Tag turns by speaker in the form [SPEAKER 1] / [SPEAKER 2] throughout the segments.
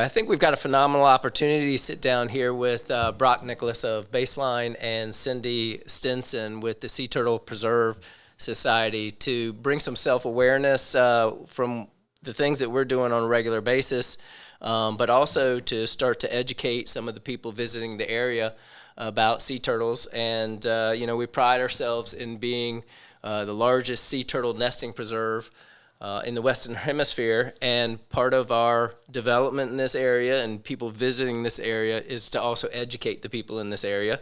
[SPEAKER 1] I think we've got a phenomenal opportunity to sit down here with Brock Nicholas of Baseline and Cindy Stinson with the Sea Turtle Preserve Society to bring some self-awareness from the things that we're doing on a regular basis, but also to start to educate some of the people visiting the area about sea turtles. And, we pride ourselves in being the largest sea turtle nesting preserve in the Western Hemisphere, and part of our development in this area and people visiting this area is to also educate the people in this area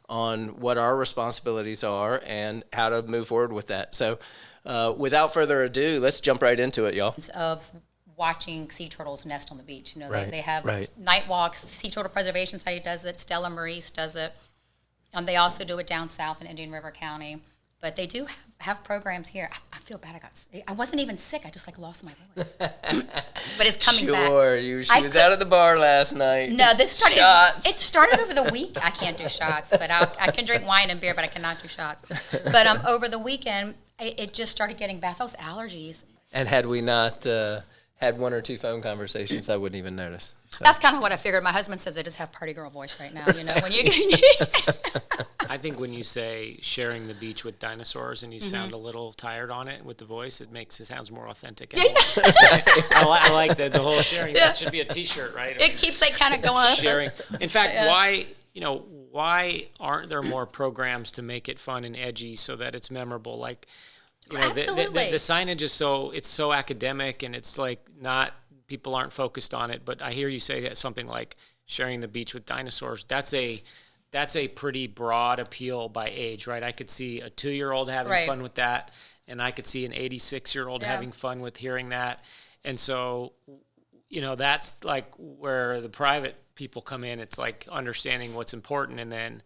[SPEAKER 1] on what our responsibilities are and how to move forward with that. So without further ado, let's jump right into it, y'all.
[SPEAKER 2] Of watching sea turtles nest on the beach.
[SPEAKER 1] Right,
[SPEAKER 2] they have
[SPEAKER 1] right.
[SPEAKER 2] night walks. Sea Turtle Preservation Society does it. Stella Maurice does it. They also do it down south in Indian River County. But they do have programs here. I feel bad. I wasn't even sick. I just lost my voice. But it's coming back.
[SPEAKER 1] Sure, she was out at the bar last night.
[SPEAKER 2] No, this started.
[SPEAKER 1] Shots.
[SPEAKER 2] It started over the week. I can't do shots, but I can drink wine and beer, but I cannot do shots. But over the weekend, it just started getting bad. Those allergies.
[SPEAKER 1] And had we not had one or two phone conversations, I wouldn't even notice. So.
[SPEAKER 2] That's kind of what I figured. My husband says I just have party girl voice right now. When you
[SPEAKER 3] I think when you say sharing the beach with dinosaurs and you sound a little tired on it with the voice, it sounds more authentic. I like the whole sharing.
[SPEAKER 2] Yeah.
[SPEAKER 3] That should be a T-shirt, right?
[SPEAKER 2] It keeps kind of going.
[SPEAKER 3] Sharing. In fact, why aren't there more programs to make it fun and edgy so that it's memorable? Like,
[SPEAKER 2] Absolutely.
[SPEAKER 3] the signage is so academic and it's like not. People aren't focused on it, but I hear you say that something like sharing the beach with dinosaurs. That's a pretty broad appeal by age, right? I could see a 2-year-old having fun with that, and I could see an 86-year-old having fun with hearing that. And so, that's like where the private people come in. It's like understanding what's important, and then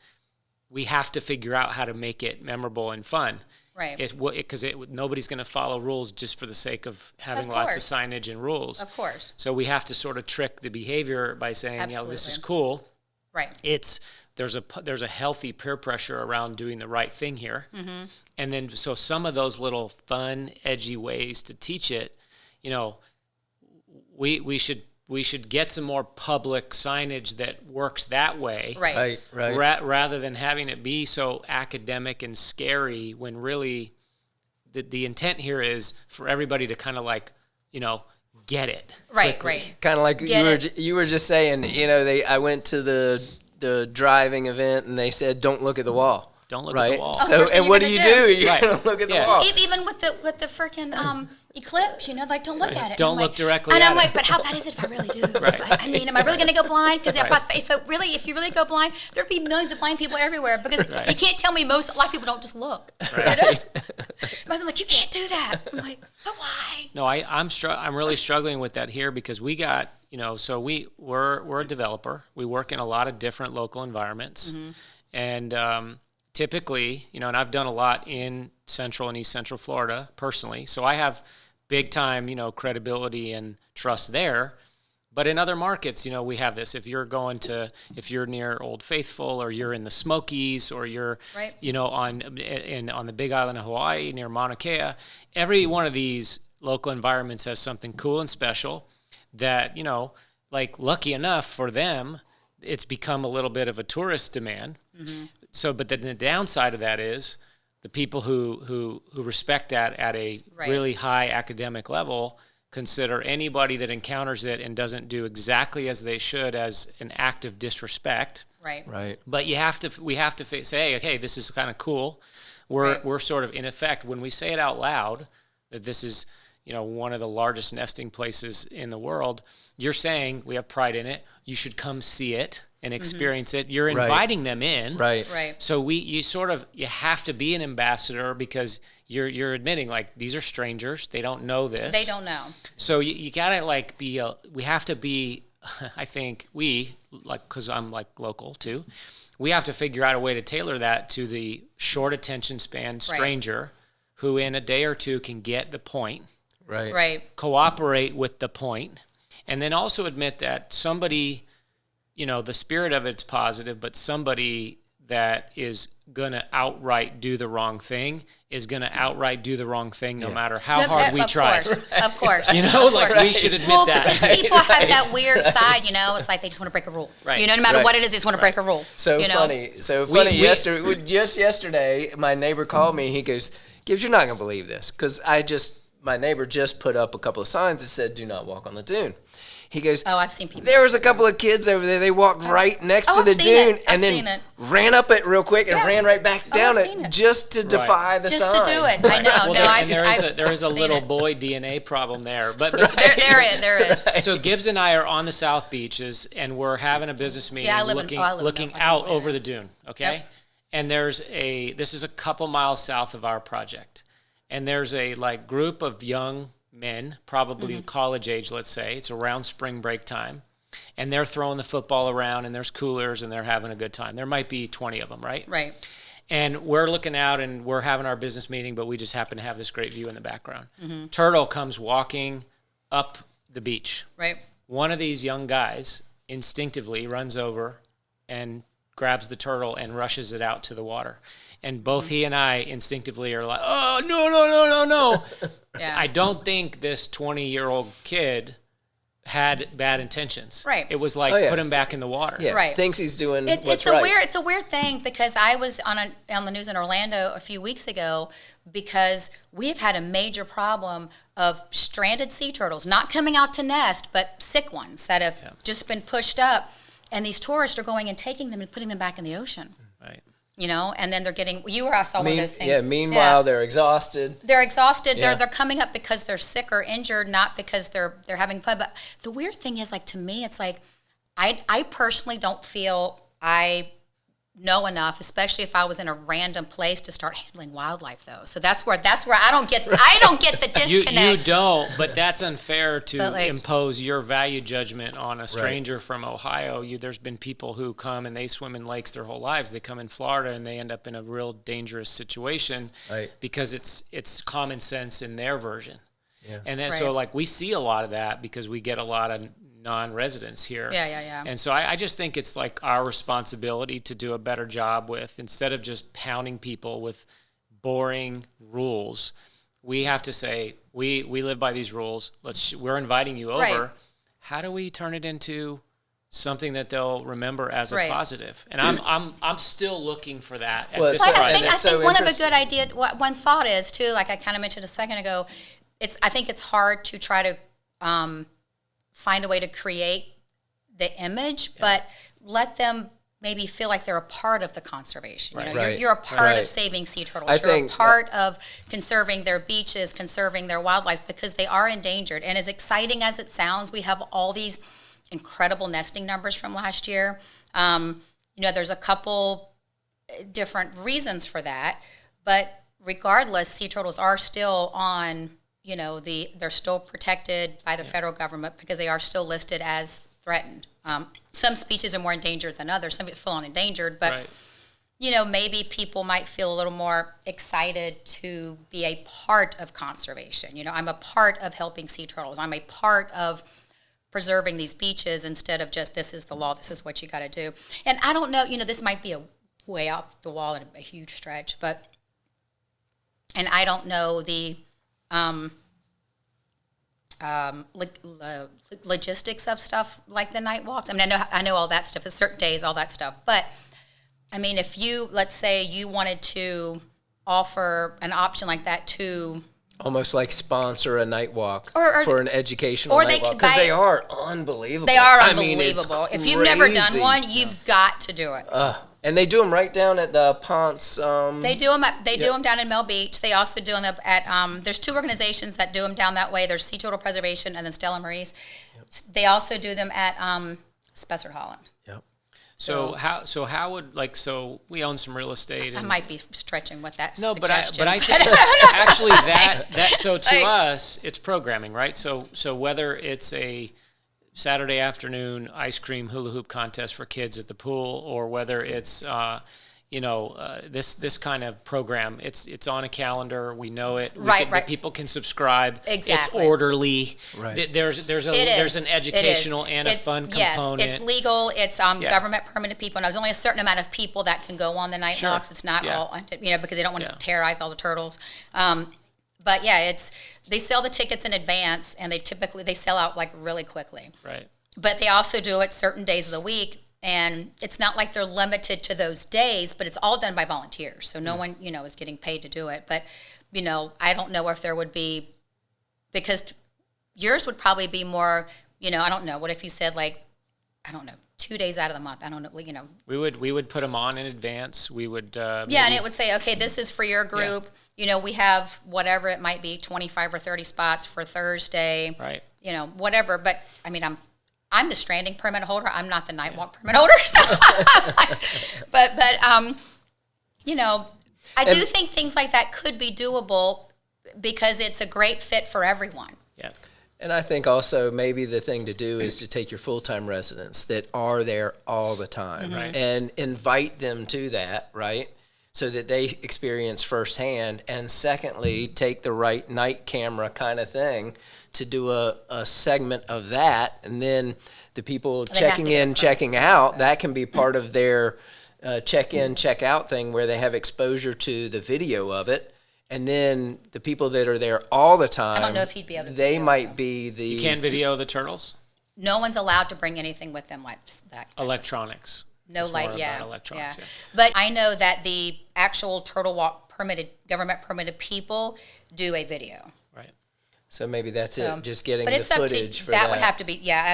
[SPEAKER 3] we have to figure out how to make it memorable and fun.
[SPEAKER 2] Right.
[SPEAKER 3] Because nobody's going to follow rules just for the sake of having lots of signage and rules.
[SPEAKER 2] Of course.
[SPEAKER 3] So we have to sort of trick the behavior by saying, this is cool.
[SPEAKER 2] Right.
[SPEAKER 3] There's a healthy peer pressure around doing the right thing here. Mm-hmm. And then so some of those little fun, edgy ways to teach it, we should get some more public signage that works that way.
[SPEAKER 2] Right.
[SPEAKER 3] Rather than having it be so academic and scary when really the intent here is for everybody to kind of get it.
[SPEAKER 2] Right,
[SPEAKER 3] quickly.
[SPEAKER 2] right.
[SPEAKER 1] Kind of like you were just saying, I went to the driving event and they said, don't look at the wall.
[SPEAKER 3] Don't look at the wall.
[SPEAKER 1] So, and what do? You're going to look at the wall.
[SPEAKER 2] Even with the freaking eclipse, don't look at it.
[SPEAKER 3] Don't look directly at it.
[SPEAKER 2] And I'm like, but how bad is it if I really do?
[SPEAKER 3] Right.
[SPEAKER 2] Am I really going to go blind? Because if you really go blind, there'd be millions of blind people everywhere. Because you can't tell me a lot of people don't just look.
[SPEAKER 3] Right.
[SPEAKER 2] I was like, you can't do that. I'm like, but why?
[SPEAKER 3] No, I'm really struggling with that here because we got, so we're a developer. We work in a lot of different local environments. Mm-hmm. And typically, and I've done a lot in Central and East Central Florida personally. So I have big time, credibility and trust there. But in other markets, we have this. If you're near Old Faithful, or you're in the Smokies, or you're, on the Big Island of Hawaii near Mauna Kea, every one of these local environments has something cool and special that, lucky enough for them, it's become a little bit of a tourist demand. Mm-hmm. So, but then the downside of that is the people who respect that at a really high academic level consider anybody that encounters it and doesn't do exactly as they should as an act of disrespect.
[SPEAKER 1] Right.
[SPEAKER 3] But we have to say, hey, this is kind of cool. We're sort of in effect when we say it out loud that this is one of the largest nesting places in the world. You're saying we have pride in it. You should come see it and experience it. You're inviting them in.
[SPEAKER 1] Right.
[SPEAKER 3] So you have to be an ambassador because you're admitting these are strangers. They don't know this.
[SPEAKER 2] They don't know.
[SPEAKER 3] So you gotta we have to be, I think cause I'm local too. We have to figure out a way to tailor that to the short attention span stranger who in a day or two can get the point.
[SPEAKER 1] Right.
[SPEAKER 3] Cooperate with the point. And then also admit that somebody, the spirit of it's positive, but somebody that is going to outright do the wrong thing is going to outright do the wrong thing no matter how hard we try.
[SPEAKER 2] Of course.
[SPEAKER 3] You know, like we should admit that.
[SPEAKER 2] Because people have that weird side, you know, it's like they just want to break a rule.
[SPEAKER 3] Right.
[SPEAKER 2] You know, no matter
[SPEAKER 1] Right.
[SPEAKER 2] what it is, they just want to break a rule.
[SPEAKER 1] So
[SPEAKER 2] you know?
[SPEAKER 1] funny. So
[SPEAKER 3] We-
[SPEAKER 1] funny.
[SPEAKER 3] we-
[SPEAKER 1] Just yesterday, my neighbor called me. He goes, "Gibbs, you're not gonna believe this," because my neighbor just put up a couple of signs that said, "Do not walk on the dune." He goes,
[SPEAKER 2] Oh, I've seen people.
[SPEAKER 1] there was a couple of kids over there. They walked right next to
[SPEAKER 2] I've
[SPEAKER 1] the
[SPEAKER 2] seen
[SPEAKER 1] dune
[SPEAKER 2] it.
[SPEAKER 1] and
[SPEAKER 2] I've seen
[SPEAKER 1] then
[SPEAKER 2] it.
[SPEAKER 1] ran up it real quick and
[SPEAKER 2] Yeah.
[SPEAKER 1] ran right back down
[SPEAKER 2] I've seen
[SPEAKER 1] it
[SPEAKER 2] it.
[SPEAKER 1] just to defy the
[SPEAKER 2] Just
[SPEAKER 1] sign.
[SPEAKER 2] to do it. I know.
[SPEAKER 3] Well,
[SPEAKER 2] no,
[SPEAKER 3] there,
[SPEAKER 2] I've,
[SPEAKER 3] and there is a
[SPEAKER 2] I've seen
[SPEAKER 3] little
[SPEAKER 2] it.
[SPEAKER 3] boy DNA problem there. But
[SPEAKER 2] There is.
[SPEAKER 3] so Gibbs and I are on the South Beaches, and we're having a business meeting,
[SPEAKER 2] I live in
[SPEAKER 3] looking
[SPEAKER 2] Melbourne.
[SPEAKER 3] out over the dune. Okay,
[SPEAKER 2] Yep.
[SPEAKER 3] and this is a couple miles south of our project, and there's a like group of young men, probably
[SPEAKER 2] Mm-hmm.
[SPEAKER 3] college age, let's say. It's around spring break time, and they're throwing the football around, and there's coolers, and they're having a good time. There might be 20 of them, right?
[SPEAKER 2] Right.
[SPEAKER 3] And we're looking out and we're having our business meeting, but we just happen to have this great view in the background.
[SPEAKER 2] Mm-hmm.
[SPEAKER 3] Turtle comes walking up the beach.
[SPEAKER 2] Right.
[SPEAKER 3] One of these young guys instinctively runs over and grabs the turtle and rushes it out to the water. And both he and I instinctively are like, oh, no.
[SPEAKER 2] Yeah.
[SPEAKER 3] I don't think this 20-year-old kid had bad intentions.
[SPEAKER 2] Right.
[SPEAKER 3] It was like,
[SPEAKER 1] Oh, yeah.
[SPEAKER 3] put him back in the water.
[SPEAKER 1] Yeah,
[SPEAKER 2] Right.
[SPEAKER 1] thinks he's doing
[SPEAKER 2] It's
[SPEAKER 1] what's
[SPEAKER 2] a
[SPEAKER 1] right.
[SPEAKER 2] weird. It's a weird thing because I was on the news in Orlando a few weeks ago because we've had a major problem of stranded sea turtles not coming out to nest, but sick ones that have just been pushed up, and these tourists are going and taking them and putting them back in the ocean.
[SPEAKER 3] Right.
[SPEAKER 2] You know, and then they're getting. I saw one of those things.
[SPEAKER 1] Yeah, meanwhile, they're exhausted.
[SPEAKER 2] They're exhausted.
[SPEAKER 1] Yeah.
[SPEAKER 2] They're coming up because they're sick or injured, not because they're having fun. But the weird thing is, like, to me, it's like I personally don't feel I know enough, especially if I was in a random place, to start handling wildlife, though. So that's where I don't get the disconnect.
[SPEAKER 3] You don't, but that's unfair to
[SPEAKER 2] But, like-
[SPEAKER 3] impose your value judgment on a stranger from Ohio. There's been people who come and they swim in lakes their whole lives. They come in Florida and they end up in a real dangerous situation
[SPEAKER 1] Right.
[SPEAKER 3] because it's common sense in their version.
[SPEAKER 1] Yeah.
[SPEAKER 3] And then so
[SPEAKER 2] Right.
[SPEAKER 3] like we see a lot of that because we get a lot of non-residents here.
[SPEAKER 2] Yeah.
[SPEAKER 3] And so I just think it's like our responsibility to do a better job with, instead of just pounding people with boring rules, we have to say, we live by these rules. We're inviting you over.
[SPEAKER 2] Right.
[SPEAKER 3] How do we turn it into something that they'll remember as a
[SPEAKER 2] Right.
[SPEAKER 3] positive? And I'm still looking for that at
[SPEAKER 1] Well,
[SPEAKER 3] this
[SPEAKER 1] so-
[SPEAKER 2] Well, I
[SPEAKER 1] and
[SPEAKER 2] think,
[SPEAKER 1] it's
[SPEAKER 2] I think
[SPEAKER 1] so
[SPEAKER 2] one of a
[SPEAKER 1] interesting.
[SPEAKER 2] good idea, one thought is too, like I kind of mentioned a second ago, I think it's hard to try to find a way to create the image, but let them maybe feel like they're a part of the conservation. You know,
[SPEAKER 1] Right.
[SPEAKER 2] you're a part
[SPEAKER 1] Right.
[SPEAKER 2] of saving sea turtles.
[SPEAKER 1] I
[SPEAKER 2] You're
[SPEAKER 1] think-
[SPEAKER 2] a part of conserving their beaches, conserving their wildlife, because they are endangered. And as exciting as it sounds, we have all these incredible nesting numbers from last year. There's a couple different reasons for that, but regardless, sea turtles are still on, they're still protected by the federal government because they are still listed as threatened. Some species are more endangered than others. Some get full on endangered, but
[SPEAKER 3] Right.
[SPEAKER 2] maybe people might feel a little more excited to be a part of conservation. I'm a part of helping sea turtles. I'm a part of preserving these beaches instead of just, this is the law, this is what you got to do. And I don't know, this might be a way off the wall and a huge stretch, and I don't know the logistics of stuff like the night walks. I mean, I know all that stuff. At certain days, all that stuff. But I mean, if let's say you wanted to offer an option like that to,
[SPEAKER 1] Almost like sponsor a night walk
[SPEAKER 2] Or-
[SPEAKER 1] for an educational
[SPEAKER 2] or
[SPEAKER 1] night
[SPEAKER 2] they
[SPEAKER 1] walk
[SPEAKER 2] could
[SPEAKER 1] because
[SPEAKER 2] buy-
[SPEAKER 1] they are unbelievable.
[SPEAKER 2] they are
[SPEAKER 1] I mean, it's
[SPEAKER 2] unbelievable. If you've never done
[SPEAKER 1] crazy.
[SPEAKER 2] one, you've got to do it.
[SPEAKER 1] And they do them right down at the Ponce.
[SPEAKER 2] They do them down in Mel Beach. They also do them at there's two organizations that do them down that way. There's Sea Turtle Preservation and then Stella Maris. They also do them at Spessard Holland.
[SPEAKER 1] Yep.
[SPEAKER 3] So how would we own some real estate.
[SPEAKER 2] I
[SPEAKER 3] And,
[SPEAKER 2] might be stretching with that
[SPEAKER 3] No, but I
[SPEAKER 2] suggestion.
[SPEAKER 3] think actually that so to
[SPEAKER 2] Like-
[SPEAKER 3] us it's programming, right? So whether it's a Saturday afternoon ice cream hula hoop contest for kids at the pool, or whether it's this kind of program, it's on a calendar. We know it.
[SPEAKER 2] Right.
[SPEAKER 3] People can subscribe.
[SPEAKER 2] Exactly.
[SPEAKER 3] It's orderly.
[SPEAKER 1] Right.
[SPEAKER 3] There's an educational and a fun component.
[SPEAKER 2] Yes, it's legal. It's government permitted people, and there's only a certain amount of people that can go on the night walks. It's not all, because they don't want to terrorize all the turtles. But yeah, they sell the tickets in advance, and they sell out like really quickly.
[SPEAKER 3] Right.
[SPEAKER 2] But they also do it certain days of the week. And it's not like they're limited to those days, but it's all done by volunteers. So no one, is getting paid to do it. But, I don't know if there would be, because yours would probably be more, I don't know. What if you said 2 days out of the month? I don't know,
[SPEAKER 3] We would put them on in advance. We would.
[SPEAKER 2] And it would say, okay, this is for your group. Yeah. We have whatever it might be, 25 or 30 spots for Thursday.
[SPEAKER 3] Right.
[SPEAKER 2] Whatever. But I mean, I'm the stranding permit holder. I'm not the night walk permit holder. So but I do think things like that could be doable because it's a great fit for everyone.
[SPEAKER 3] Yeah.
[SPEAKER 1] And I think also maybe the thing to do is to take your full-time residents that are there all the time
[SPEAKER 3] Right.
[SPEAKER 1] and invite them to that, right? So that they experience firsthand. And secondly, take the right night camera kind of thing to do a segment of that, and then the people checking in, checking out, that can be part of their check-in, check-out thing where they have exposure to the video of it, and then the people that are there all the time,
[SPEAKER 2] I don't know if he'd be able to
[SPEAKER 1] they
[SPEAKER 2] video
[SPEAKER 1] might
[SPEAKER 2] them.
[SPEAKER 1] be the...
[SPEAKER 3] You can't video the turtles?
[SPEAKER 2] No one's allowed to bring anything with them like that.
[SPEAKER 3] Electronics.
[SPEAKER 2] No
[SPEAKER 3] It's
[SPEAKER 2] light,
[SPEAKER 3] more
[SPEAKER 2] yeah.
[SPEAKER 3] about electronics, yeah.
[SPEAKER 2] But I know that the actual Turtle Walk government permitted people do a video.
[SPEAKER 3] Right.
[SPEAKER 1] So maybe that's it, just getting
[SPEAKER 2] But
[SPEAKER 1] the
[SPEAKER 2] it's up
[SPEAKER 1] footage
[SPEAKER 2] to,
[SPEAKER 1] for
[SPEAKER 2] that
[SPEAKER 1] that.
[SPEAKER 2] would have to be, I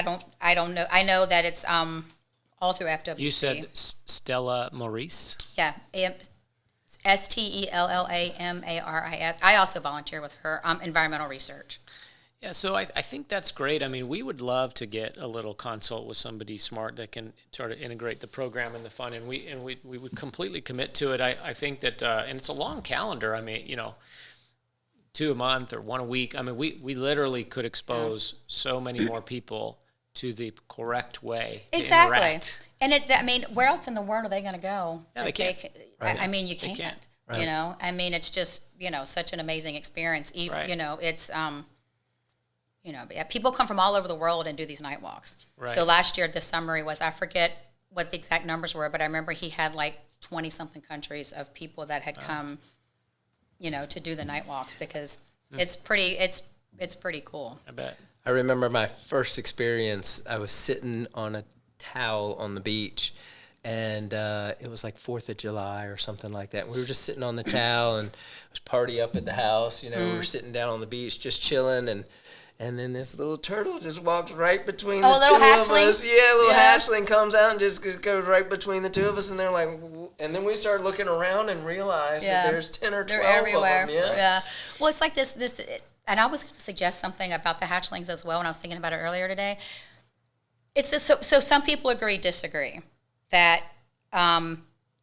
[SPEAKER 2] don't know. I know that it's all through FWC.
[SPEAKER 3] You said Stella Maurice?
[SPEAKER 2] Yeah, STELLAMARIS. I also volunteer with her, environmental research.
[SPEAKER 3] Yeah, so I think that's great. I mean, we would love to get a little consult with somebody smart that can sort of integrate the program and the fun, and we would completely commit to it. I think that, and it's a long calendar. I mean, 2 a month or 1 a week. I mean, we literally could expose so many more people to the correct way to
[SPEAKER 2] Exactly.
[SPEAKER 3] interact.
[SPEAKER 2] And where else in the world are they going to go?
[SPEAKER 3] Yeah, they can't.
[SPEAKER 1] Right.
[SPEAKER 2] I mean, you
[SPEAKER 3] They
[SPEAKER 2] can't.
[SPEAKER 3] can't.
[SPEAKER 1] Right.
[SPEAKER 2] I mean, it's just such an amazing experience.
[SPEAKER 3] Right.
[SPEAKER 2] It's people come from all over the world and do these night walks.
[SPEAKER 3] Right.
[SPEAKER 2] So last year, the summary was, I forget what the exact numbers were, but I remember he had 20 something countries of people that had come, to do the night walks because it's pretty cool.
[SPEAKER 3] I bet.
[SPEAKER 1] I remember my first experience. I was sitting on a towel on the beach, and it was like 4th of July or something like that. We were just sitting on the towel, and it was party up at the house. We were sitting down on the beach just chilling, and then this little turtle just walks right between the
[SPEAKER 2] little
[SPEAKER 1] two
[SPEAKER 2] hatchling?
[SPEAKER 1] of us. Yeah, little
[SPEAKER 2] Yeah.
[SPEAKER 1] hatchling comes out and just goes right between the two of us, and they're like, and then we started looking around and realized that there's 10 or 12
[SPEAKER 2] They're everywhere.
[SPEAKER 1] of them. Yeah.
[SPEAKER 2] Well, it's like this, and I was going to suggest something about the hatchlings as well, and I was thinking about it earlier today. It's just, so some people agree, disagree, that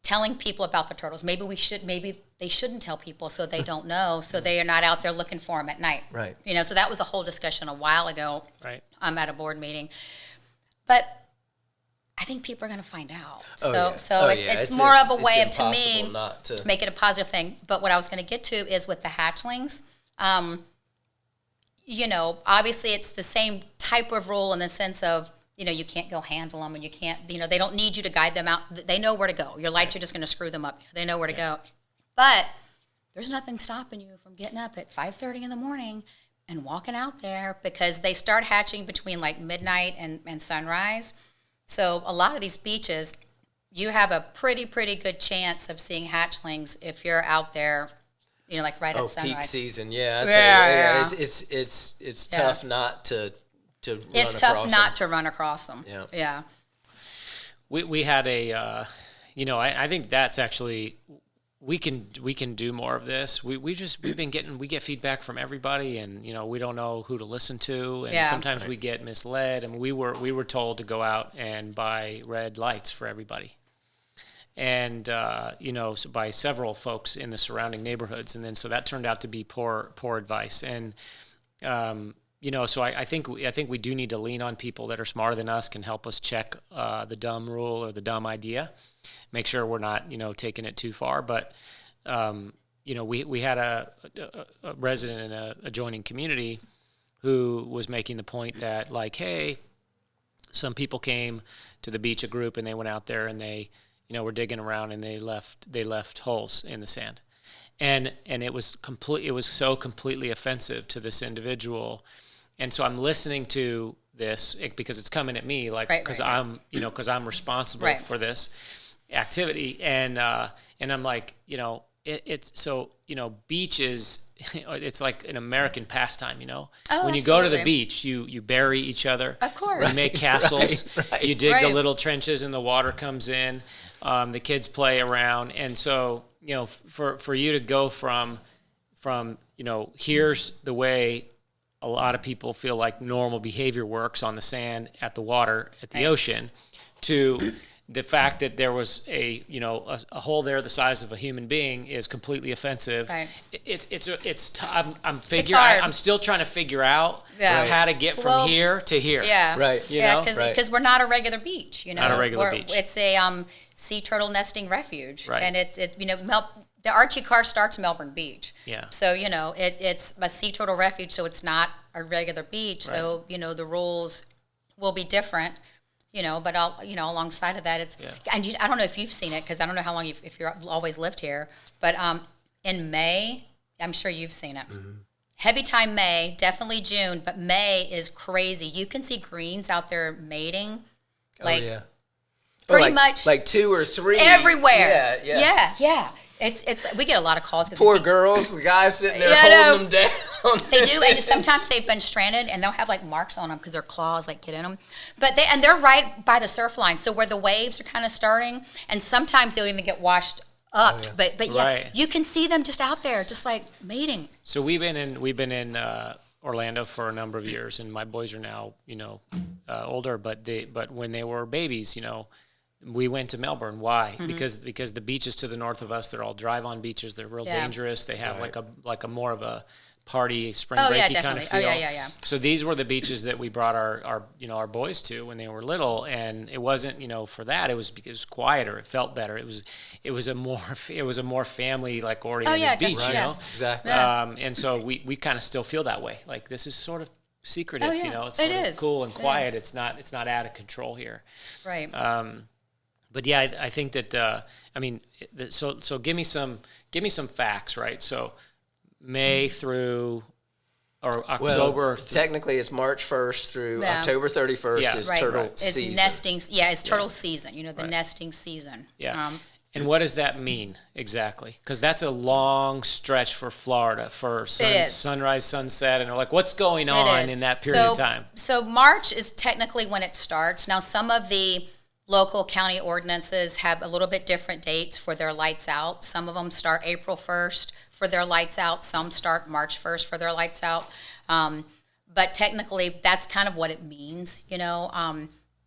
[SPEAKER 2] telling people about the turtles, maybe they shouldn't tell people so they don't know, so they are not out there looking for them at night.
[SPEAKER 1] Right.
[SPEAKER 2] So that was a whole discussion a while ago.
[SPEAKER 3] Right.
[SPEAKER 2] At a board meeting. But I think people are going to find out.
[SPEAKER 1] Oh,
[SPEAKER 2] So
[SPEAKER 1] yeah.
[SPEAKER 2] it's more of a way
[SPEAKER 1] it's
[SPEAKER 2] of, to me,
[SPEAKER 1] impossible not to.
[SPEAKER 2] make it a positive thing. But what I was going to get to is with the hatchlings, obviously it's the same type of rule in the sense of, you can't go handle them, and you can't, they don't need you to guide them out. They know where to go. Your lights are just going to screw them up. They know where to go. But there's nothing stopping you from getting up at 5:30 in the morning and walking out there, because they start hatching between midnight and sunrise. So a lot of these beaches, you have a pretty good chance of seeing hatchlings if you're out there, right at sunrise.
[SPEAKER 1] Peak season, yeah. I
[SPEAKER 2] Yeah.
[SPEAKER 1] tell you, it's tough not to run
[SPEAKER 2] It's
[SPEAKER 1] across
[SPEAKER 2] tough not
[SPEAKER 1] them.
[SPEAKER 2] to run across them. Yeah.
[SPEAKER 3] We had I think that's actually, we can do more of this. We get feedback from everybody, and we don't know who to listen to, and sometimes we get misled. And we were told to go out and buy red lights for everybody, and so by several folks in the surrounding neighborhoods, and then so that turned out to be poor advice. And So I think we do need to lean on people that are smarter than us, can help us check the dumb rule or the dumb idea, make sure we're not taking it too far. But we had a resident in a adjoining community who was making the point that, like, hey, some people came to the beach, a group, and they went out there and they were digging around and they left holes in the sand. And it was so completely offensive to this individual. And so I'm listening to this because it's coming at me, like, because I'm responsible for this activity. And I'm like, it's so, beaches, it's like an American pastime, when you go to the beach, you bury each other.
[SPEAKER 2] Of course.
[SPEAKER 3] You make castles,
[SPEAKER 1] right.
[SPEAKER 3] You dig the little trenches and the water comes in. The kids play around. And so, for you to go from here's the way a lot of people feel like normal behavior works on the sand, at the water, at the ocean, to the fact that there was a hole there the size of a human being is completely offensive. Right. I'm still trying to figure out how to get from here to here.
[SPEAKER 2] Yeah.
[SPEAKER 1] Right.
[SPEAKER 2] Because we're not a regular beach.
[SPEAKER 3] Not a regular beach.
[SPEAKER 2] It's a sea turtle nesting refuge.
[SPEAKER 3] Right.
[SPEAKER 2] And the Archie car starts Melbourne Beach.
[SPEAKER 3] Yeah.
[SPEAKER 2] So, it's a sea turtle refuge, so it's not a regular beach. Right. So, the rules will be different, but alongside of that, and I don't know if you've seen it, because I don't know how long if you've always lived here, but in May, I'm sure you've seen it. Mm-hmm. Heavy time May, definitely June, but May is crazy. You can see greens out there mating. Pretty much.
[SPEAKER 1] Like 2 or 3.
[SPEAKER 2] Everywhere. Yeah. We get a lot of calls.
[SPEAKER 1] Poor girls, the guys sitting there holding them down.
[SPEAKER 2] They do, and sometimes they've been stranded, and they'll have like marks on them because their claws get in them. But they're right by the surf line, so where the waves are kind of starting, and sometimes they'll even get washed up. Oh, yeah. But you can see them just out there, just like mating.
[SPEAKER 3] So we've been in Orlando for a number of years, and my boys are now older, but when they were babies, we went to Melbourne. Why? Mm-hmm. Because the beaches to the north of us, they're all drive-on beaches. They're real dangerous. They have like a more of a party spring breaky kind of feel.
[SPEAKER 2] Yeah. So
[SPEAKER 3] these were the beaches that we brought our boys to when they were little, and it wasn't for that. It was because it was quieter. It felt better. It was a more family oriented beach.
[SPEAKER 1] Right. Exactly.
[SPEAKER 3] And so we kind of still feel that way. Like, this is sort of secretive. It's sort of cool and quiet. It's not out of control here.
[SPEAKER 2] Right.
[SPEAKER 3] But yeah, I think that so give me some facts, right? So May through or October.
[SPEAKER 1] Well, technically, it's March 1st through October 31st is turtle season.
[SPEAKER 2] It's nesting. Yeah, it's turtle season. The nesting season.
[SPEAKER 3] Yeah. And what does that mean exactly? Because that's a long stretch for Florida for sunrise, sunset, and what's going on in that period of time?
[SPEAKER 2] So March is technically when it starts. Now, some of the local county ordinances have a little bit different dates for their lights out. Some of them start April 1st for their lights out. Some start March 1st for their lights out. But technically, that's kind of what it means,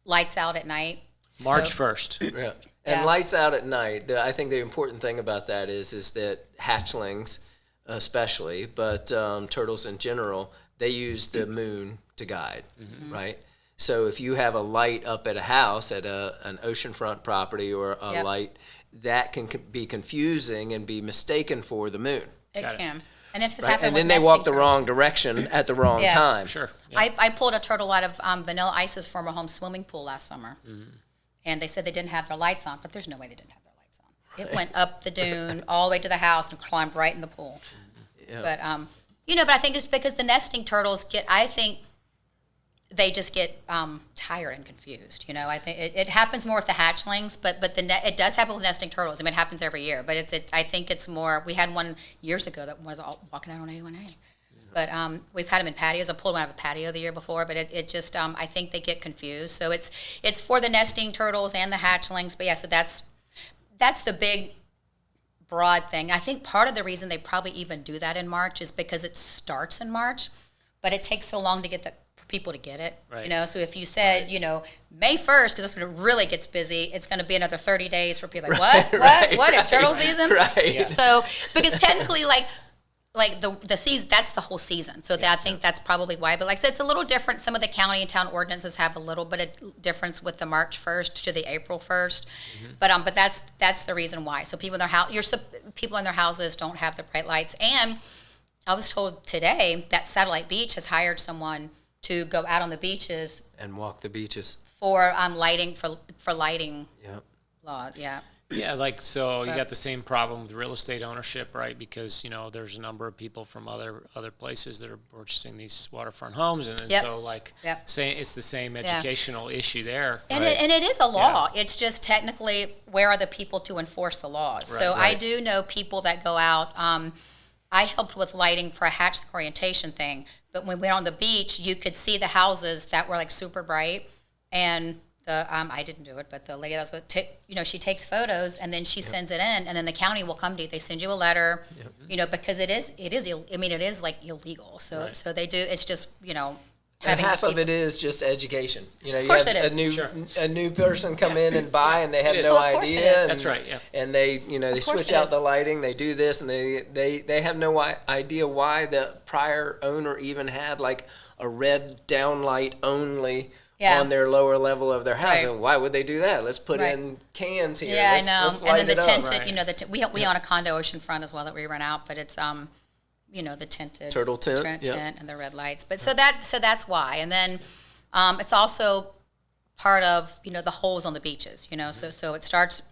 [SPEAKER 2] lights out at night.
[SPEAKER 3] March 1st.
[SPEAKER 1] Yeah. And lights out at night, I think the important thing about that is that hatchlings especially, but turtles in general, they use the moon to guide, right? So if you have a light up at a house, at an oceanfront property or a light, that can be confusing and be mistaken for the moon.
[SPEAKER 2] It can. And it has happened
[SPEAKER 1] and
[SPEAKER 2] with
[SPEAKER 1] then they walk the
[SPEAKER 2] turtles.
[SPEAKER 1] wrong direction at the wrong time.
[SPEAKER 3] Sure.
[SPEAKER 2] Yeah. I pulled a turtle out of Vanilla Ice's former home swimming pool last summer. Mm-hmm. And they said they didn't have their lights on, but there's no way they didn't have their lights on. It went up the dune all the way to the house and climbed right in the pool. Yeah. But, but I think it's because the nesting turtles they just get tired and confused. I think it happens more with the hatchlings, but it does happen with nesting turtles. I mean, it happens every year, but I think it's more. We had one years ago that was all walking out on A1A, but we've had them in patios. I pulled one out of a patio the year before, but it just I think they get confused. So it's for the nesting turtles and the hatchlings. But yeah, so that's the big broad thing. I think part of the reason they probably even do that in March is because it starts in March, but it takes so long to get people to get it,
[SPEAKER 3] right.
[SPEAKER 2] So if you said, May 1st, because that's when it really gets busy, it's going to be another 30 days for people what? It's turtle season?
[SPEAKER 1] Right.
[SPEAKER 2] Yeah. So, because technically, like the season, that's the whole season. So I think that's probably why. But like I said, it's a little different. Some of the county and town ordinances have a little bit of difference with the March 1st to the April 1st. But that's the reason why. So people in their house, people in their houses don't have the bright lights. And I was told today that Satellite Beach has hired someone to go out on the beaches
[SPEAKER 1] And walk the beaches.
[SPEAKER 2] for lighting for lighting
[SPEAKER 1] Yep.
[SPEAKER 2] law. Yeah.
[SPEAKER 3] Yeah, like, so you got the same problem with real estate ownership, right? Because, there's a number of people from other places that are purchasing these waterfront homes, and then
[SPEAKER 2] Yep.
[SPEAKER 3] so like,
[SPEAKER 2] Yep.
[SPEAKER 3] it's the same educational issue there.
[SPEAKER 2] And
[SPEAKER 3] right?
[SPEAKER 2] it is a law. It's just technically, where are the people to enforce the laws?
[SPEAKER 3] Right,
[SPEAKER 2] So I
[SPEAKER 3] right.
[SPEAKER 2] do know people that go out. I helped with lighting for a hatch orientation thing, but when we went on the beach, you could see the houses that were like super bright, and I didn't do it, but the lady that was with, she takes photos and then she sends it in, and then the county will come to you. They send you a letter, because it is like illegal. So
[SPEAKER 3] Right.
[SPEAKER 2] so they do. It's just
[SPEAKER 1] And
[SPEAKER 2] having
[SPEAKER 1] half
[SPEAKER 2] the
[SPEAKER 1] of it
[SPEAKER 2] people-
[SPEAKER 1] is just education. You
[SPEAKER 2] course
[SPEAKER 1] have
[SPEAKER 2] it is.
[SPEAKER 1] a new
[SPEAKER 3] Sure.
[SPEAKER 1] a new person come in and buy, and they have
[SPEAKER 3] It is.
[SPEAKER 1] no
[SPEAKER 2] Well, of course it
[SPEAKER 1] idea.
[SPEAKER 2] is.
[SPEAKER 1] And,
[SPEAKER 3] That's right, yeah.
[SPEAKER 1] And they they
[SPEAKER 2] course
[SPEAKER 1] switch
[SPEAKER 2] it
[SPEAKER 1] out
[SPEAKER 2] is.
[SPEAKER 1] the lighting. They do this, and they have no idea why the prior owner even had like a red downlight only.
[SPEAKER 2] Yeah.
[SPEAKER 1] On their lower level of their house,
[SPEAKER 2] Right.
[SPEAKER 1] and why would they do that? Let's put
[SPEAKER 2] Right.
[SPEAKER 1] in cans here.
[SPEAKER 2] Yeah,
[SPEAKER 1] Let's,
[SPEAKER 2] I know.
[SPEAKER 1] Let's
[SPEAKER 2] And
[SPEAKER 1] light
[SPEAKER 2] then the
[SPEAKER 1] it up.
[SPEAKER 2] tinted,
[SPEAKER 3] Right.
[SPEAKER 2] we own a condo oceanfront as well that we rent out, but it's the tinted
[SPEAKER 1] Turtle tint, yep.
[SPEAKER 2] and the red lights. But so that's why. And then it's also part of the holes on the beaches. So it starts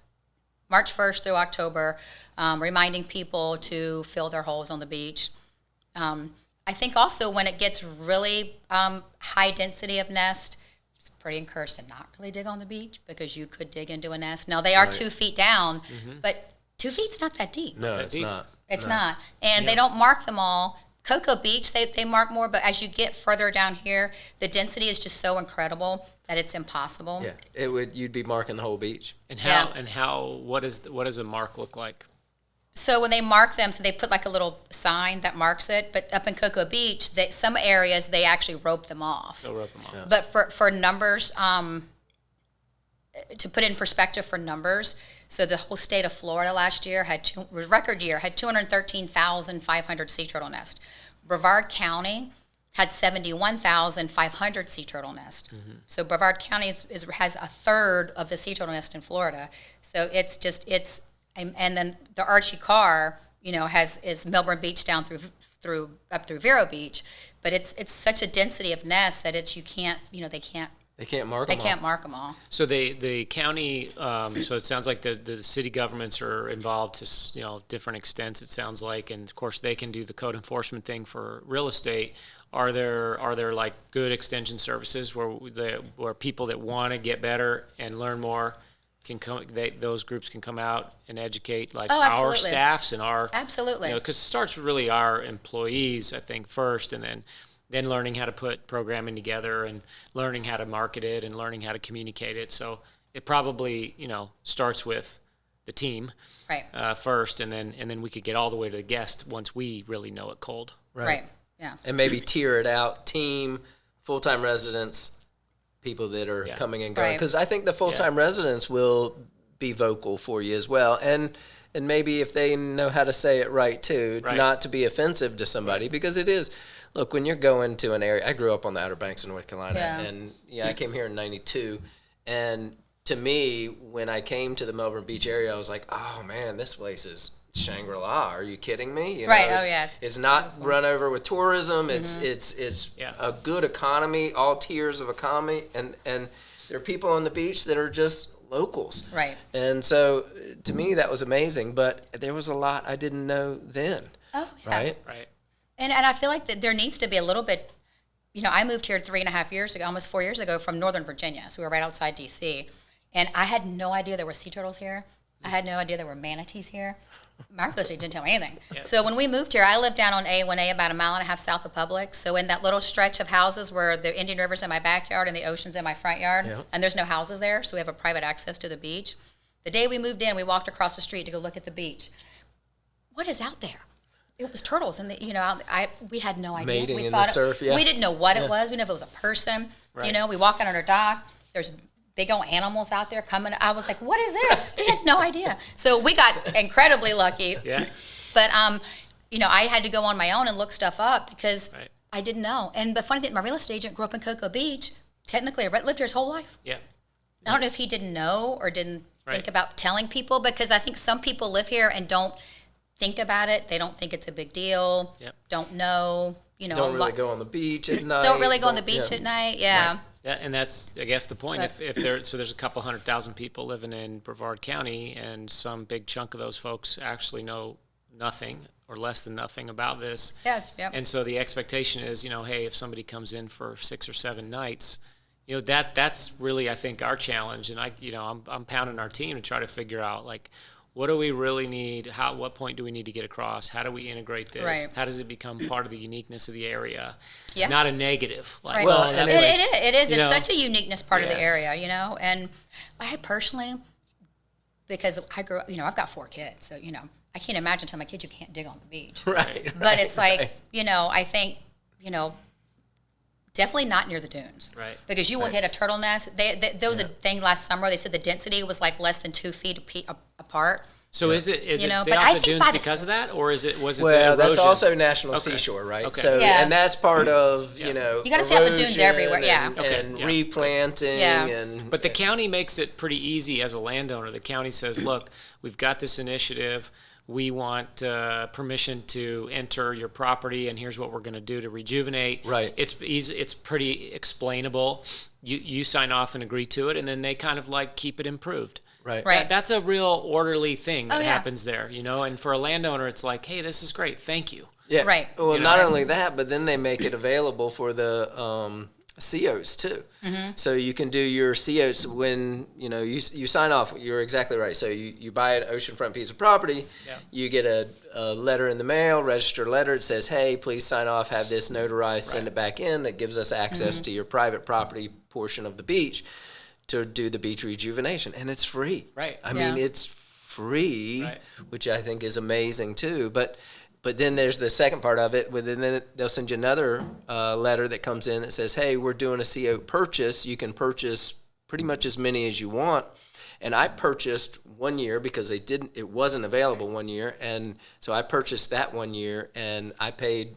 [SPEAKER 2] March 1st through October, reminding people to fill their holes on the beach. I think also when it gets really high density of nest, it's pretty encouraged to not really dig on the beach, because you could dig into a nest. Now, they are
[SPEAKER 1] Right.
[SPEAKER 2] 2 feet down, but 2 feet's not that deep.
[SPEAKER 1] No, it's
[SPEAKER 3] deep.
[SPEAKER 1] not.
[SPEAKER 2] It's
[SPEAKER 1] No.
[SPEAKER 2] not. And they don't mark them all. Cocoa Beach, they mark more, but as you get further down here, the density is just so incredible that it's impossible.
[SPEAKER 1] Yeah, you'd be marking the whole beach.
[SPEAKER 3] And
[SPEAKER 2] Yeah.
[SPEAKER 3] what does a mark look like?
[SPEAKER 2] So when they mark them, so they put like a little sign that marks it, but up in Cocoa Beach, some areas, they actually rope them off.
[SPEAKER 3] They'll rope them off.
[SPEAKER 1] Yeah.
[SPEAKER 2] But for numbers, to put in perspective for numbers, so the whole state of Florida last year record year, had 213,500 sea turtle nests. Brevard County had 71,500 sea turtle nests. So Brevard County has a third of the sea turtle nest in Florida. So and then the Archie Carr, is Melbourne Beach down up through Vero Beach, but it's such a density of nests that they can't
[SPEAKER 1] They can't mark
[SPEAKER 2] they
[SPEAKER 1] them
[SPEAKER 2] can't
[SPEAKER 1] all.
[SPEAKER 2] mark them all.
[SPEAKER 3] So the county, so it sounds like the city governments are involved to different extents. It sounds like, and of course they can do the code enforcement thing for real estate. Are there like good extension services where people that want to get better and learn more can come? Those groups can come out and educate our
[SPEAKER 2] absolutely.
[SPEAKER 3] staffs and our
[SPEAKER 2] Absolutely.
[SPEAKER 3] because it starts with really our employees, I think, first, and then learning how to put programming together and learning how to market it and learning how to communicate it. So it probably, starts with the team
[SPEAKER 2] Right.
[SPEAKER 3] first, and then we could get all the way to the guest once we really know it cold.
[SPEAKER 2] Right. Yeah.
[SPEAKER 1] And maybe tier it out: team, full-time residents, people that are coming and going.
[SPEAKER 2] Right.
[SPEAKER 1] Because I think the full-time residents will be vocal for you as well, and maybe if they know how to say it right too,
[SPEAKER 3] Right.
[SPEAKER 1] not to be offensive to somebody, because it is. Look, when you're going to an area, I grew up on the Outer Banks of North Carolina,
[SPEAKER 2] Yeah.
[SPEAKER 1] and I came here in '92, and to me, when I came to the Melbourne Beach area, I was like, oh man, this place is Shangri-La. Are you kidding me?
[SPEAKER 2] Right.
[SPEAKER 1] It's,
[SPEAKER 2] Oh, yeah,
[SPEAKER 1] It's not run over with tourism. It's
[SPEAKER 3] Yeah.
[SPEAKER 1] a good economy, all tiers of economy, and there are people on the beach that are just locals.
[SPEAKER 2] Right.
[SPEAKER 1] And so to me, that was amazing. But there was a lot I didn't know then.
[SPEAKER 2] Oh, yeah.
[SPEAKER 1] Right.
[SPEAKER 3] Right.
[SPEAKER 2] And I feel like that there needs to be a little bit, I moved here 3.5 years ago, almost 4 years ago, from Northern Virginia. So we were right outside D.C. And I had no idea there were sea turtles here. I had no idea there were manatees here. Marcus didn't tell me anything.
[SPEAKER 3] Yeah.
[SPEAKER 2] So when we moved here, I lived down on A1A, about 1.5 miles south of Publix. So in that little stretch of houses where the Indian River's in my backyard and the ocean's in my front yard,
[SPEAKER 1] Yeah.
[SPEAKER 2] and there's no houses there, so we have a private access to the beach. The day we moved in, we walked across the street to go look at the beach. What is out there? It was turtles, and we had no idea.
[SPEAKER 1] Mating
[SPEAKER 2] we
[SPEAKER 1] in the surf, yeah.
[SPEAKER 2] We didn't know what
[SPEAKER 1] Yeah.
[SPEAKER 2] it was. We didn't know if it was a person.
[SPEAKER 3] Right.
[SPEAKER 2] We walk out on our dock. There's big old animals out there coming. I was like, "What is this?" We had no idea. So we got incredibly lucky.
[SPEAKER 3] Yeah.
[SPEAKER 2] But I had to go on my own and look stuff up because
[SPEAKER 3] Right.
[SPEAKER 2] I didn't know. And the funny thing, my real estate agent grew up in Cocoa Beach. Technically, lived here his whole life.
[SPEAKER 3] Yeah.
[SPEAKER 2] I don't know if he didn't know or didn't think
[SPEAKER 3] Right.
[SPEAKER 2] about telling people, because I think some people live here and don't think about it. They don't think it's a big deal.
[SPEAKER 3] Yep.
[SPEAKER 2] Don't know.
[SPEAKER 1] Don't really go on the beach at night.
[SPEAKER 2] Don't really go on the beach at night. Yeah.
[SPEAKER 3] Yeah, and that's, I guess, the point.
[SPEAKER 2] But-
[SPEAKER 3] If there's a couple 100,000 people living in Brevard County, and some big chunk of those folks actually know nothing or less than nothing about this.
[SPEAKER 2] Yeah. Yep.
[SPEAKER 3] And so the expectation is, hey, if somebody comes in for 6 or 7 nights, that's really, I think, our challenge. And I'm pounding our team to try to figure out, like, what do we really need? What point do we need to get across? How do we integrate this?
[SPEAKER 2] Right.
[SPEAKER 3] How does it become part of the uniqueness of the area?
[SPEAKER 2] Yeah.
[SPEAKER 3] Not a negative. Like,
[SPEAKER 2] Right.
[SPEAKER 1] Well,
[SPEAKER 3] oh, that
[SPEAKER 1] and
[SPEAKER 3] was-
[SPEAKER 2] It is.
[SPEAKER 3] you
[SPEAKER 2] It's
[SPEAKER 3] know,
[SPEAKER 2] such a uniqueness part of the
[SPEAKER 3] yes.
[SPEAKER 2] area, And I personally, because I grew up, I've got 4 kids, so, I can't imagine telling my kids you can't dig on the beach.
[SPEAKER 1] Right.
[SPEAKER 2] But it's like, I think, definitely not near the dunes.
[SPEAKER 3] Right.
[SPEAKER 2] Because you will hit a turtle nest. There was a thing last summer, they said the density was like less than 2 feet apart.
[SPEAKER 3] So is it
[SPEAKER 2] You know,
[SPEAKER 3] stay
[SPEAKER 2] but
[SPEAKER 3] off
[SPEAKER 2] I
[SPEAKER 3] the
[SPEAKER 2] think
[SPEAKER 3] dunes
[SPEAKER 2] by the
[SPEAKER 3] because of that, or was it
[SPEAKER 1] Well,
[SPEAKER 3] the erosion?
[SPEAKER 1] that's also National
[SPEAKER 3] Okay.
[SPEAKER 1] Seashore, right?
[SPEAKER 3] Okay.
[SPEAKER 1] So,
[SPEAKER 2] Yeah.
[SPEAKER 1] and that's part of,
[SPEAKER 3] Yeah.
[SPEAKER 2] You gotta stay off the dunes
[SPEAKER 1] erosion
[SPEAKER 2] everywhere, yeah.
[SPEAKER 1] And,
[SPEAKER 3] Okay,
[SPEAKER 1] and
[SPEAKER 3] yeah.
[SPEAKER 1] replanting
[SPEAKER 2] Yeah.
[SPEAKER 1] and.
[SPEAKER 3] But the county makes it pretty easy as a landowner. The county says, look, we've got this initiative. We want permission to enter your property, and here's what we're going to do to rejuvenate.
[SPEAKER 1] Right.
[SPEAKER 3] It's easy. It's pretty explainable. You sign off and agree to it, and then they kind of like keep it improved.
[SPEAKER 1] Right.
[SPEAKER 2] Right.
[SPEAKER 3] That's a real orderly thing that
[SPEAKER 2] Oh, yeah.
[SPEAKER 3] happens there, And for a landowner, it's like, hey, this is great. Thank you.
[SPEAKER 1] Yeah.
[SPEAKER 2] Right.
[SPEAKER 1] Well,
[SPEAKER 3] You know,
[SPEAKER 1] not
[SPEAKER 3] I-
[SPEAKER 1] only that, but then they make it available for the COs too.
[SPEAKER 2] Mm-hmm.
[SPEAKER 1] So you can do your COs when you sign off. You're exactly right. So you buy an oceanfront piece of property.
[SPEAKER 3] Yeah.
[SPEAKER 1] You get a letter in the mail, registered letter. It says, "Hey, please sign off. Have this notarized. Send
[SPEAKER 3] Right.
[SPEAKER 1] it back in." That gives us access to your private property portion of the beach to do the beach rejuvenation, and it's free.
[SPEAKER 3] Right.
[SPEAKER 1] I
[SPEAKER 2] Yeah.
[SPEAKER 1] mean, it's free,
[SPEAKER 3] Right.
[SPEAKER 1] which I think is amazing too. But then there's the second part of it, then they'll send you another letter that comes in that says, "Hey, we're doing a CO purchase. You can purchase pretty much as many as you want." And I purchased 1 year because it wasn't available 1 year, and so I purchased that 1 year, and I paid,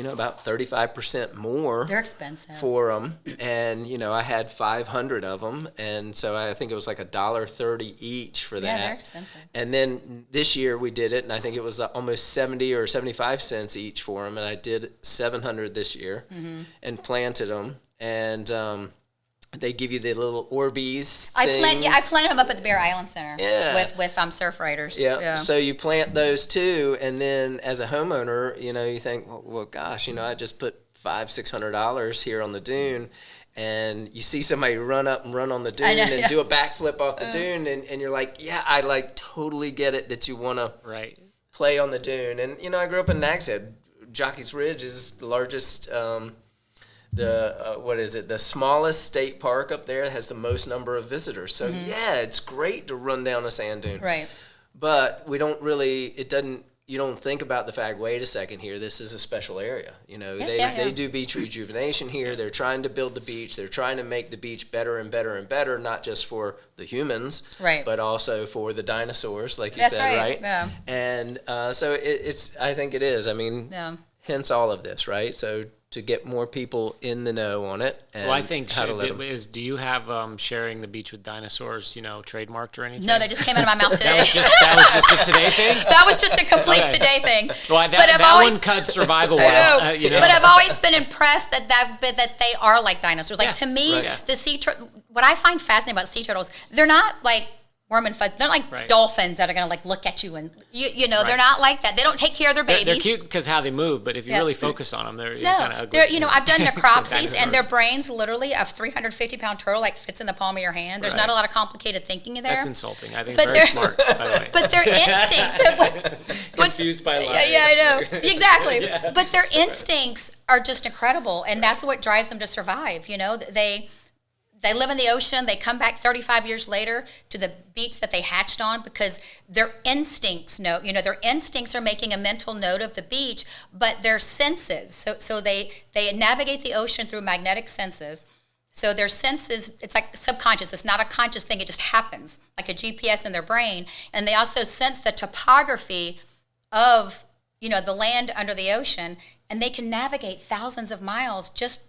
[SPEAKER 1] about 35% more
[SPEAKER 2] They're expensive.
[SPEAKER 1] for them, and I had 500 of them, and so I think it was like $1.30 each for that.
[SPEAKER 2] Yeah, they're expensive.
[SPEAKER 1] And then this year we did it, and I think it was almost 70 or 75 cents each for them, and I did 700 this year and planted them, and they give you the little Orbeez
[SPEAKER 2] I
[SPEAKER 1] things.
[SPEAKER 2] planted them up at the Bear Island Center.
[SPEAKER 1] Yeah.
[SPEAKER 2] With surf riders.
[SPEAKER 1] Yeah. So you plant those too, and then as a homeowner, you think, well, gosh, I just put $500-$600 here on the dune, and you see somebody run up and run on the dune
[SPEAKER 2] I know,
[SPEAKER 1] and
[SPEAKER 2] yeah.
[SPEAKER 1] do a backflip off the dune, and you're like, yeah, I totally get it that you want to
[SPEAKER 3] Right.
[SPEAKER 1] play on the dune. And I grew up in Nags Head. Jockey's Ridge is the largest. The smallest state park up there has the most number of visitors. So yeah, it's great to run down a sand dune.
[SPEAKER 2] Right.
[SPEAKER 1] But you don't think about the fact, wait a second here, this is a special area. They do beach rejuvenation here. They're trying to build the beach. They're trying to make the beach better and better and better, not just for the humans,
[SPEAKER 2] Right.
[SPEAKER 1] but also for the dinosaurs, like you
[SPEAKER 2] That's
[SPEAKER 1] said,
[SPEAKER 2] right,
[SPEAKER 1] right?
[SPEAKER 2] yeah.
[SPEAKER 1] And so I think it is. I mean,
[SPEAKER 2] Yeah.
[SPEAKER 1] hence all of this, right? So to get more people in the know on it. And
[SPEAKER 3] Well, I think
[SPEAKER 1] how to let 'em-
[SPEAKER 3] do you have sharing the beach with dinosaurs, trademarked or anything?
[SPEAKER 2] No, they just came out of my mouth today.
[SPEAKER 3] that was just a today thing.
[SPEAKER 2] That was just a complete
[SPEAKER 3] Okay.
[SPEAKER 2] today thing.
[SPEAKER 3] Well,
[SPEAKER 2] But I've
[SPEAKER 3] that
[SPEAKER 2] always-
[SPEAKER 3] one cut survival
[SPEAKER 2] I know.
[SPEAKER 3] well.
[SPEAKER 2] But I've always been impressed that they are like dinosaurs. Like,
[SPEAKER 3] Yeah,
[SPEAKER 2] to me,
[SPEAKER 3] right. Yeah.
[SPEAKER 2] the sea turtle. What I find fascinating about sea turtles, they're not like worm and fuzz. They're like
[SPEAKER 3] Right.
[SPEAKER 2] dolphins that are gonna like look at you and they're
[SPEAKER 3] Right.
[SPEAKER 2] not like that. They don't take care of their babies.
[SPEAKER 3] They're cute because how they move, but if you
[SPEAKER 2] Yeah.
[SPEAKER 3] really focus on them, they're kind of
[SPEAKER 2] No,
[SPEAKER 3] ugly.
[SPEAKER 2] they're I've done necropsies, and
[SPEAKER 3] Dinosaurs.
[SPEAKER 2] their brains literally a 350-pound turtle like fits in the palm of your hand. There's
[SPEAKER 3] Right.
[SPEAKER 2] not a lot of complicated thinking in there.
[SPEAKER 3] That's insulting. I think
[SPEAKER 2] But
[SPEAKER 3] very
[SPEAKER 2] they're-
[SPEAKER 3] smart, by the way.
[SPEAKER 2] But their instincts.
[SPEAKER 3] Confused by
[SPEAKER 2] Yeah,
[SPEAKER 3] life.
[SPEAKER 2] yeah, I know. Exactly. But their instincts are just incredible, and that's what drives them to survive. They live in the ocean. They come back 35 years later to the beach that they hatched on because their instincts know. Their instincts are making a mental note of the beach, but their senses. So they navigate the ocean through magnetic senses. So their senses, it's like subconscious. It's not a conscious thing. It just happens, like a GPS in their brain. And they also sense the topography of the land under the ocean, and they can navigate thousands of miles just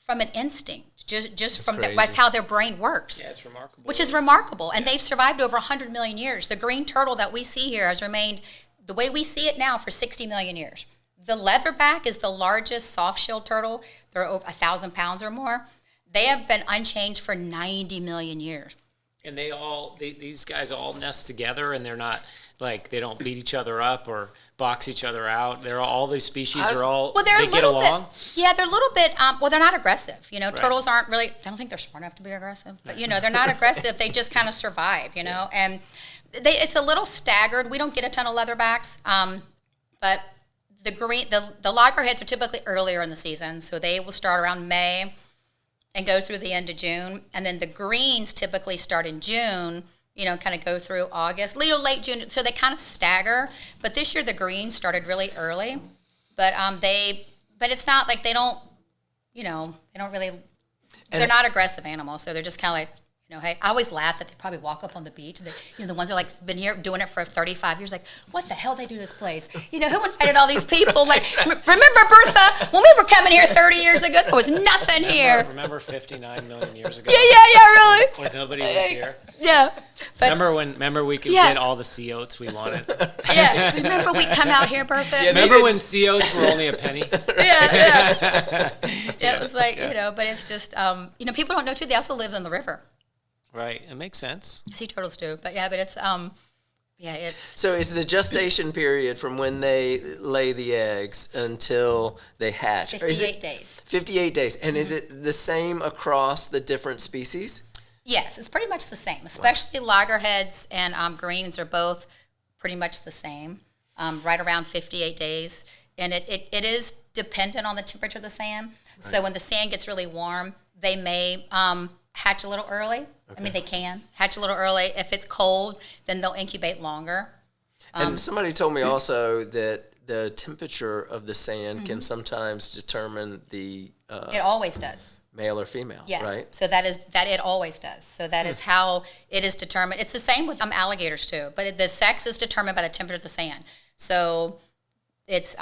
[SPEAKER 2] from an instinct, just from that's how their brain works.
[SPEAKER 3] Yeah, it's remarkable.
[SPEAKER 2] Which is remarkable, and they've survived over 100 million years. The green turtle that we see here has remained the way we see it now for 60 million years. The leatherback is the largest soft-shelled turtle. They're over 1,000 pounds or more. They have been unchanged for 90 million years.
[SPEAKER 3] And these guys all nest together, and they're not like, they don't beat each other up or box each other out. All these species are all, they get along.
[SPEAKER 2] Yeah, they're a little bit, they're not aggressive. Turtles aren't really, I don't think they're smart enough to be aggressive, but they're not aggressive. They just kind of survive, and it's a little staggered. We don't get a ton of leatherbacks, but the loggerheads are typically earlier in the season, so they will start around May and go through the end of June, and then the greens typically start in June, kind of go through August, late June, so they kind of stagger. But this year the greens started really early, but it's not like they don't really, they're not aggressive animals, so they're just kind of like, hey, I always laugh that they probably walk up on the beach. The ones that are like been here doing it for 35 years, like, what the hell they do this place? Who invited all these people? Like, remember Bertha when we were coming here 30 years ago? There was nothing here.
[SPEAKER 3] Remember 59 million years ago?
[SPEAKER 2] Yeah, really.
[SPEAKER 3] When nobody was here.
[SPEAKER 2] Yeah. But,
[SPEAKER 3] remember we could get all the sea oats we wanted.
[SPEAKER 2] Yeah. Remember we come out here, Bertha?
[SPEAKER 3] Yeah, remember when sea oats were only a penny?
[SPEAKER 2] Yeah. It was like, but it's just, people don't know too. They also live in the river.
[SPEAKER 3] Right, it makes sense.
[SPEAKER 2] Sea turtles do, but it's it's.
[SPEAKER 1] So is the gestation period from when they lay the eggs until they hatch?
[SPEAKER 2] 58 days.
[SPEAKER 1] 58 days, and is it the same across the different species?
[SPEAKER 2] Yes, it's pretty much the same. Especially loggerheads and greens are both pretty much the same, right around 58 days, and it is dependent on the temperature of the sand. Right. So when the sand gets really warm, they may hatch a little early. Okay. I mean, they can hatch a little early. If it's cold, then they'll incubate longer.
[SPEAKER 1] And somebody told me also that the temperature of the sand can sometimes determine the
[SPEAKER 2] it always does.
[SPEAKER 1] Male or female,
[SPEAKER 2] yes.
[SPEAKER 1] Right?
[SPEAKER 2] So that it always does. So that is how it is determined. It's the same with alligators too, but the sex is determined by the temperature of the sand. So it's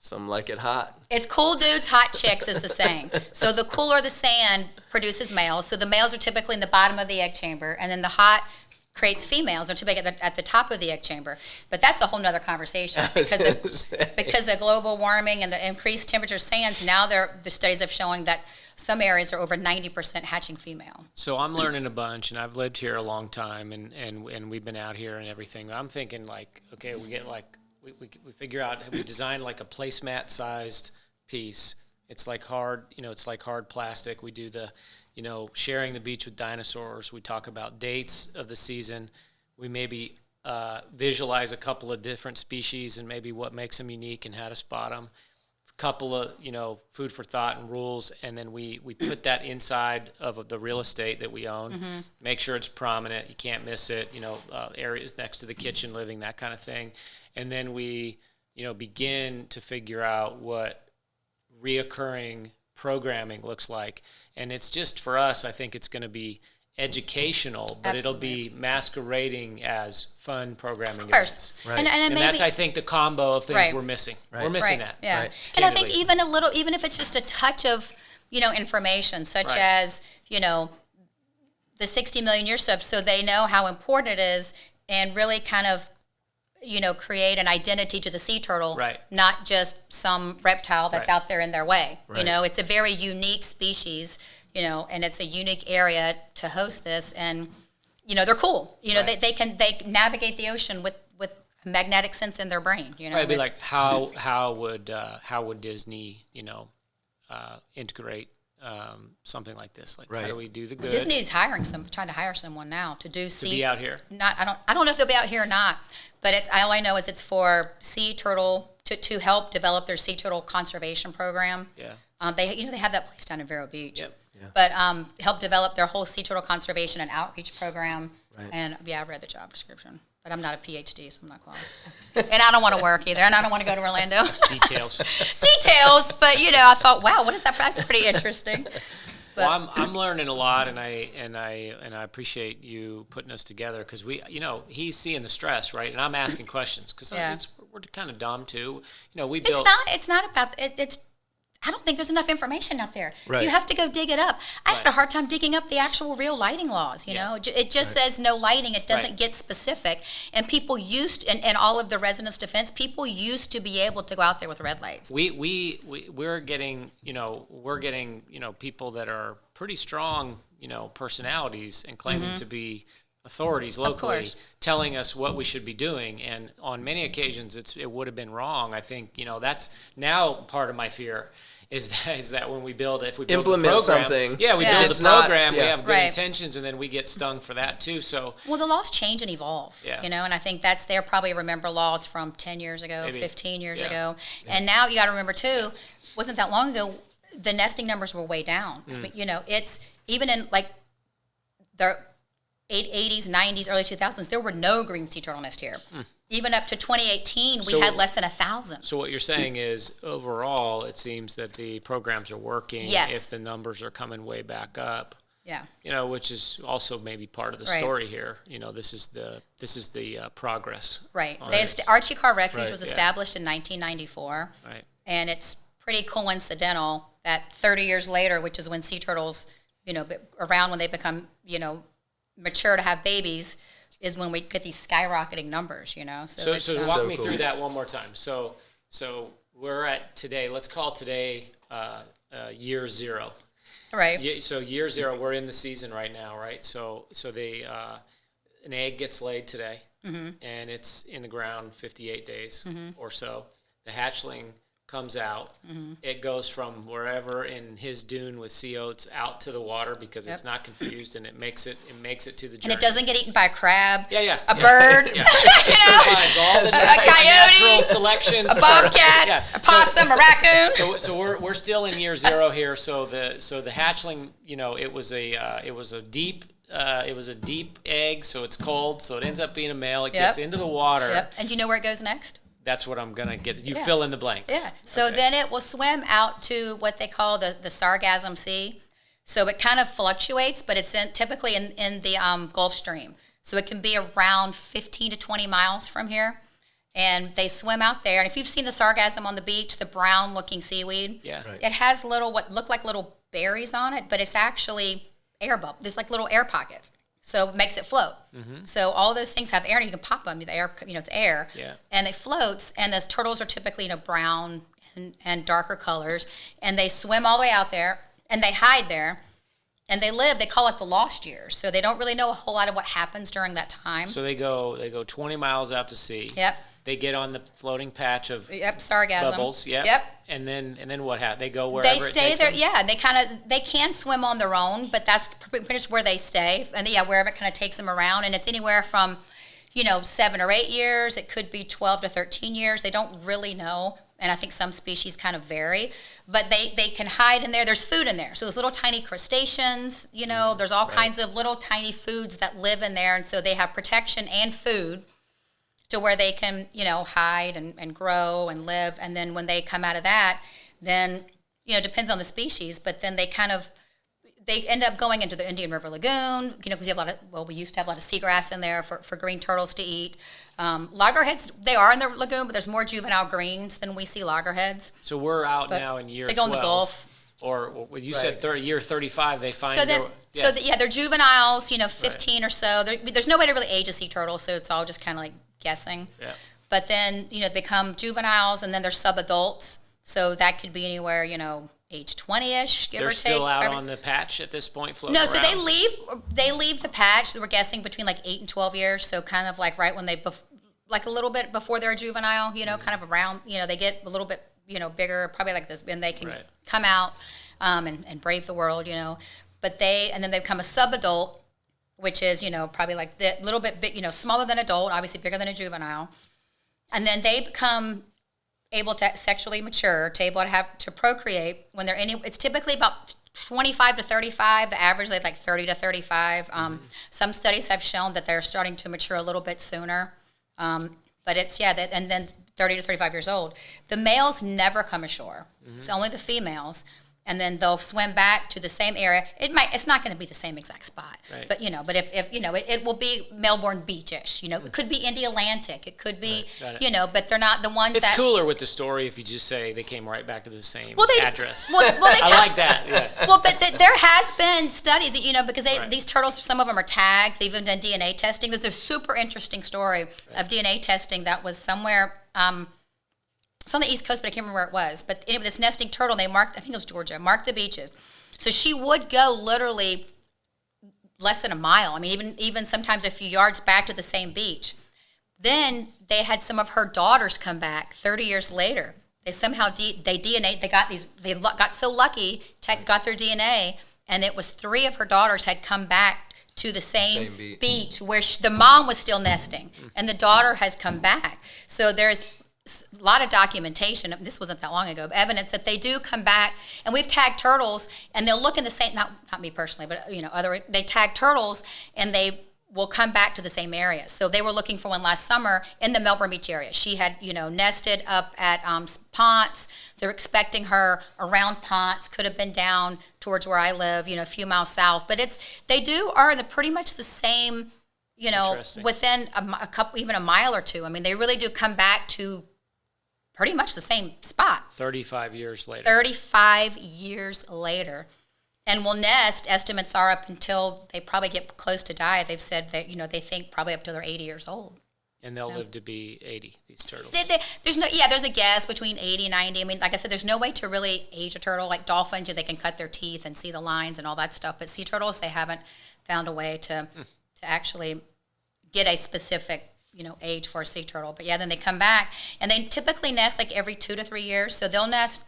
[SPEAKER 1] some like it hot.
[SPEAKER 2] It's cool dudes, hot chicks is the saying. So the cooler the sand produces males. So the males are typically in the bottom of the egg chamber, and then the hot creates females. They're typically at the top of the egg chamber. But that's a whole nother conversation because of global warming and the increased temperature sands. Now the studies have showing that some areas are over 90% hatching female.
[SPEAKER 3] So I'm learning a bunch, and I've lived here a long time, and we've been out here and everything. I'm thinking like, okay, we get like. We figure out, we design like a placemat sized piece. It's like hard, it's like hard plastic. We do the, sharing the beach with dinosaurs. We talk about dates of the season. We maybe visualize a couple of different species and maybe what makes them unique and how to spot them. A couple of, food for thought and rules. And then we put that inside of the real estate that we own. Mm-hmm. Make sure it's prominent. You can't miss it. Areas next to the kitchen, living, that kind of thing. And then we, begin to figure out what reoccurring programming looks like. And it's just, for us, I think it's going to be educational, but
[SPEAKER 2] Absolutely.
[SPEAKER 3] It'll be masquerading as fun programming
[SPEAKER 2] of course.
[SPEAKER 3] events. Right.
[SPEAKER 2] And
[SPEAKER 3] that's, I think, the combo of things
[SPEAKER 2] right.
[SPEAKER 3] we're missing.
[SPEAKER 1] Right.
[SPEAKER 3] We're missing
[SPEAKER 2] right.
[SPEAKER 3] that.
[SPEAKER 2] Yeah.
[SPEAKER 3] Right.
[SPEAKER 2] And I think even if it's just a touch of, information, such
[SPEAKER 3] right.
[SPEAKER 2] as, the 60 million year stuff, so they know how important it is and really kind of, create an identity to the sea turtle,
[SPEAKER 3] right.
[SPEAKER 2] not just some reptile that's
[SPEAKER 3] right.
[SPEAKER 2] out there in their way.
[SPEAKER 1] Right.
[SPEAKER 2] It's a very unique species, and it's a unique area to host this. And, they're cool.
[SPEAKER 3] Right.
[SPEAKER 2] They navigate the ocean with a magnetic sense in their brain.
[SPEAKER 3] Right, it'd be like how would Disney, integrate something like this? Like,
[SPEAKER 1] right.
[SPEAKER 3] how do we do the good?
[SPEAKER 2] Disney's trying to hire someone now to do sea.
[SPEAKER 3] To be out here.
[SPEAKER 2] I don't know if they'll be out here or not, but all I know is it's for sea turtle to help develop their sea turtle conservation program.
[SPEAKER 3] Yeah.
[SPEAKER 2] They have that place down in Vero Beach.
[SPEAKER 3] Yep.
[SPEAKER 1] Yeah.
[SPEAKER 2] But help develop their whole sea turtle conservation and outreach program.
[SPEAKER 1] Right.
[SPEAKER 2] And I've read the job description, but I'm not a PhD, so I'm not qualified. And I don't want to work either, and I don't want to go to Orlando.
[SPEAKER 3] Details.
[SPEAKER 2] But I thought, wow, what is that? That's pretty interesting. But,
[SPEAKER 3] well, I'm learning a lot, and I appreciate you putting us together because he's seeing the stress, right? And I'm asking questions because
[SPEAKER 2] Yeah.
[SPEAKER 3] kind of dumb too. We
[SPEAKER 2] It's
[SPEAKER 3] built.
[SPEAKER 2] not. It's not about it. It's. I don't think there's enough information out there.
[SPEAKER 1] Right.
[SPEAKER 2] You have to go dig it up. I had a hard time digging up the actual real lighting laws. You know, it just says no lighting. It doesn't get specific. And people used, and all of the residents' defense, people used to be able to go out there with red lights.
[SPEAKER 3] We're getting people that are pretty strong personalities and claiming to be authorities locally telling us what we should be doing, and on many occasions it would have been wrong. I think that's now part of my fear is that when we build
[SPEAKER 1] implement
[SPEAKER 3] the program,
[SPEAKER 1] something.
[SPEAKER 3] build
[SPEAKER 1] It's
[SPEAKER 3] the
[SPEAKER 1] not-
[SPEAKER 3] program, we have good
[SPEAKER 2] Right.
[SPEAKER 3] intentions, and then we get stung for that too. So
[SPEAKER 2] Well, the laws change and evolve,
[SPEAKER 3] Yeah.
[SPEAKER 2] and I think they're probably remember laws from 10 years ago,
[SPEAKER 3] Maybe.
[SPEAKER 2] 15 years
[SPEAKER 3] Yeah.
[SPEAKER 2] ago. And now you got to remember too, wasn't that long ago, the nesting numbers were way down. I mean, it's even in like the 80s, 90s, early 2000s, there were no green sea turtle nests here. Even up to 2018, we
[SPEAKER 3] So-
[SPEAKER 2] had less than 1,000.
[SPEAKER 3] So what you're saying is, overall, it seems that the programs are working.
[SPEAKER 2] Yes.
[SPEAKER 3] If the numbers are coming way back up,
[SPEAKER 2] Yeah.
[SPEAKER 3] which is also maybe part of the
[SPEAKER 2] Right.
[SPEAKER 3] story here. This is the progress.
[SPEAKER 2] Right.
[SPEAKER 3] on
[SPEAKER 2] They
[SPEAKER 3] this.
[SPEAKER 2] Archie Carr Refuge
[SPEAKER 1] Right.
[SPEAKER 2] was
[SPEAKER 3] Yeah.
[SPEAKER 2] established in 1994.
[SPEAKER 3] Right.
[SPEAKER 2] And it's pretty coincidental that 30 years later, which is when sea turtles, around when they become, mature to have babies, is when we get these skyrocketing numbers,
[SPEAKER 3] So
[SPEAKER 2] it's,
[SPEAKER 3] walk
[SPEAKER 1] So
[SPEAKER 3] me
[SPEAKER 1] cool.
[SPEAKER 3] through that one more time. So we're at today. Let's call today year zero.
[SPEAKER 2] right.
[SPEAKER 3] Yeah, so year zero, we're in the season right now, right? So they an egg gets laid today, and it's in the ground 58 days or so. The hatchling comes out. It goes from wherever in his dune with sea oats out to the water because it's not confused, and it makes it to the journey.
[SPEAKER 2] And it doesn't get eaten by a crab,
[SPEAKER 3] Yeah.
[SPEAKER 2] a bird,
[SPEAKER 3] Yeah. It survives all the
[SPEAKER 2] coyote,
[SPEAKER 3] natural selections.
[SPEAKER 2] a bobcat,
[SPEAKER 3] Yeah.
[SPEAKER 2] a possum, a raccoon.
[SPEAKER 3] So we're still in year zero here. So the hatchling, it was a deep egg, so it's cold, so it ends up being a male. It gets into the water.
[SPEAKER 2] Yep. And do you know where it goes next?
[SPEAKER 3] That's what I'm gonna get. You
[SPEAKER 2] Yeah.
[SPEAKER 3] fill in the blanks.
[SPEAKER 2] Yeah. So
[SPEAKER 3] Okay.
[SPEAKER 2] then it will swim out to what they call the Sargassum Sea. So it kind of fluctuates, but it's typically in the Gulf Stream. So it can be around 15 to 20 miles from here. And they swim out there. And if you've seen the sargassum on the beach, the brown looking seaweed,
[SPEAKER 3] Yeah.
[SPEAKER 1] Right.
[SPEAKER 2] it has what look like little berries on it, but it's actually air bubble. There's like little air pockets. So it makes it float. So all those things have air, and you can pop them. The air, it's air,
[SPEAKER 3] Yeah.
[SPEAKER 2] and it floats. And the turtles are typically brown and darker colors, and they swim all the way out there, and they hide there, and they live. They call it the lost years. So they don't really know a whole lot of what happens during that time.
[SPEAKER 3] So they go 20 miles out to sea.
[SPEAKER 2] Yep.
[SPEAKER 3] They get on the floating patch of
[SPEAKER 2] Yep. Sargassum.
[SPEAKER 3] bubbles. Yep.
[SPEAKER 2] Yep.
[SPEAKER 3] And then what happens? They go wherever
[SPEAKER 2] They
[SPEAKER 3] it
[SPEAKER 2] stay
[SPEAKER 3] takes
[SPEAKER 2] there,
[SPEAKER 3] them?
[SPEAKER 2] yeah, and they can swim on their own, but that's pretty much where they stay, and wherever it kind of takes them around, and it's anywhere from, 7 or 8 years. It could be 12 to 13 years. They don't really know, and I think some species kind of vary, but they can hide in there. There's food in there, so there's little tiny crustaceans. There's all kinds of little tiny foods that live in there, and so they have protection and food to where they can, hide and grow and live. And then when they come out of that, then, depends on the species, but then they end up going into the Indian River Lagoon, because you have we used to have a lot of seagrass in there for green turtles to eat. Loggerheads, they are in the lagoon, but there's more juvenile greens than we see loggerheads.
[SPEAKER 3] So we're out
[SPEAKER 2] But
[SPEAKER 3] now in year
[SPEAKER 2] they go
[SPEAKER 3] 12.
[SPEAKER 2] in the Gulf.
[SPEAKER 3] Or you said
[SPEAKER 1] Right.
[SPEAKER 3] year 35, they find
[SPEAKER 2] So
[SPEAKER 3] their,
[SPEAKER 2] they're juveniles, 15 or so. There's no way to really age a sea turtle, so it's all just kind of like guessing.
[SPEAKER 3] Yeah.
[SPEAKER 2] But then, they become juveniles, and then they're subadults. So that could be anywhere, age 20-ish, give
[SPEAKER 3] They're
[SPEAKER 2] or take.
[SPEAKER 3] still out on the patch at this point, floating
[SPEAKER 2] No, so
[SPEAKER 3] around.
[SPEAKER 2] they leave the patch. We're guessing between like 8 and 12 years. So kind of like right when like a little bit before they're a juvenile, kind of around, they get a little bit, bigger, probably like this, and they can
[SPEAKER 3] Right.
[SPEAKER 2] come out and brave the world, But then they become a subadult, which is, probably like the little bit big, smaller than adult, obviously bigger than a juvenile. And then they become able to sexually mature, to procreate when they're it's typically about 25 to 35. The average is like 30 to 35. Some studies have shown that they're starting to mature a little bit sooner. But it's, and then 30 to 35 years old. The males never come ashore. It's only the females. and then they'll swim back to the same area. It's not going to be the same exact spot,
[SPEAKER 3] Right.
[SPEAKER 2] but but if it will be Melbourne beachish. It could be Indy Atlantic. It could be
[SPEAKER 3] Got it.
[SPEAKER 2] but they're not the ones
[SPEAKER 3] It's
[SPEAKER 2] that.
[SPEAKER 3] cooler with the story if you just say they came right back to the same address.
[SPEAKER 2] Well, they
[SPEAKER 3] I like that. Yeah.
[SPEAKER 2] Well, but there has been studies, because
[SPEAKER 3] Right.
[SPEAKER 2] these turtles, some of them are tagged. They've even done DNA testing. There's a super interesting story of DNA testing that was somewhere. It's on the East Coast, but I can't remember where it was. But anyway, this nesting turtle, they marked, I think it was Georgia, marked the beaches. So she would go literally less than a mile. I mean, even sometimes a few yards back to the same beach. Then they had some of her daughters come back 30 years later. They somehow they got so lucky, got their DNA, and it was 3 of her daughters had come back to the same beach where the mom was still nesting, and the daughter has come back. So there's a lot of documentation, this wasn't that long ago, evidence that they do come back, and we've tagged turtles, and they'll look in the same, not me personally, but they tag turtles, and they will come back to the same area. So they were looking for one last summer in the Melbourne Beach area. She had, nested up at Ponce. They're expecting her around Ponce, could have been down towards where I live, a few miles south, but they are in pretty much the same, within a couple, even a mile or two. I mean, they really do come back to pretty much the same spot.
[SPEAKER 3] 35 years later.
[SPEAKER 2] 35 years later. And will nest, estimates are up until they probably get close to die. They've said that, they think probably up till they're 80 years old.
[SPEAKER 3] And they'll live to be 80, these turtles.
[SPEAKER 2] There's a guess between 80 and 90. I mean, like I said, there's no way to really age a turtle. Like dolphins, they can cut their teeth and see the lines and all that stuff. But sea turtles, they haven't found a way to actually get a specific age for a sea turtle. But yeah, then they come back, and they typically nest like every 2 to 3 years. So they'll nest,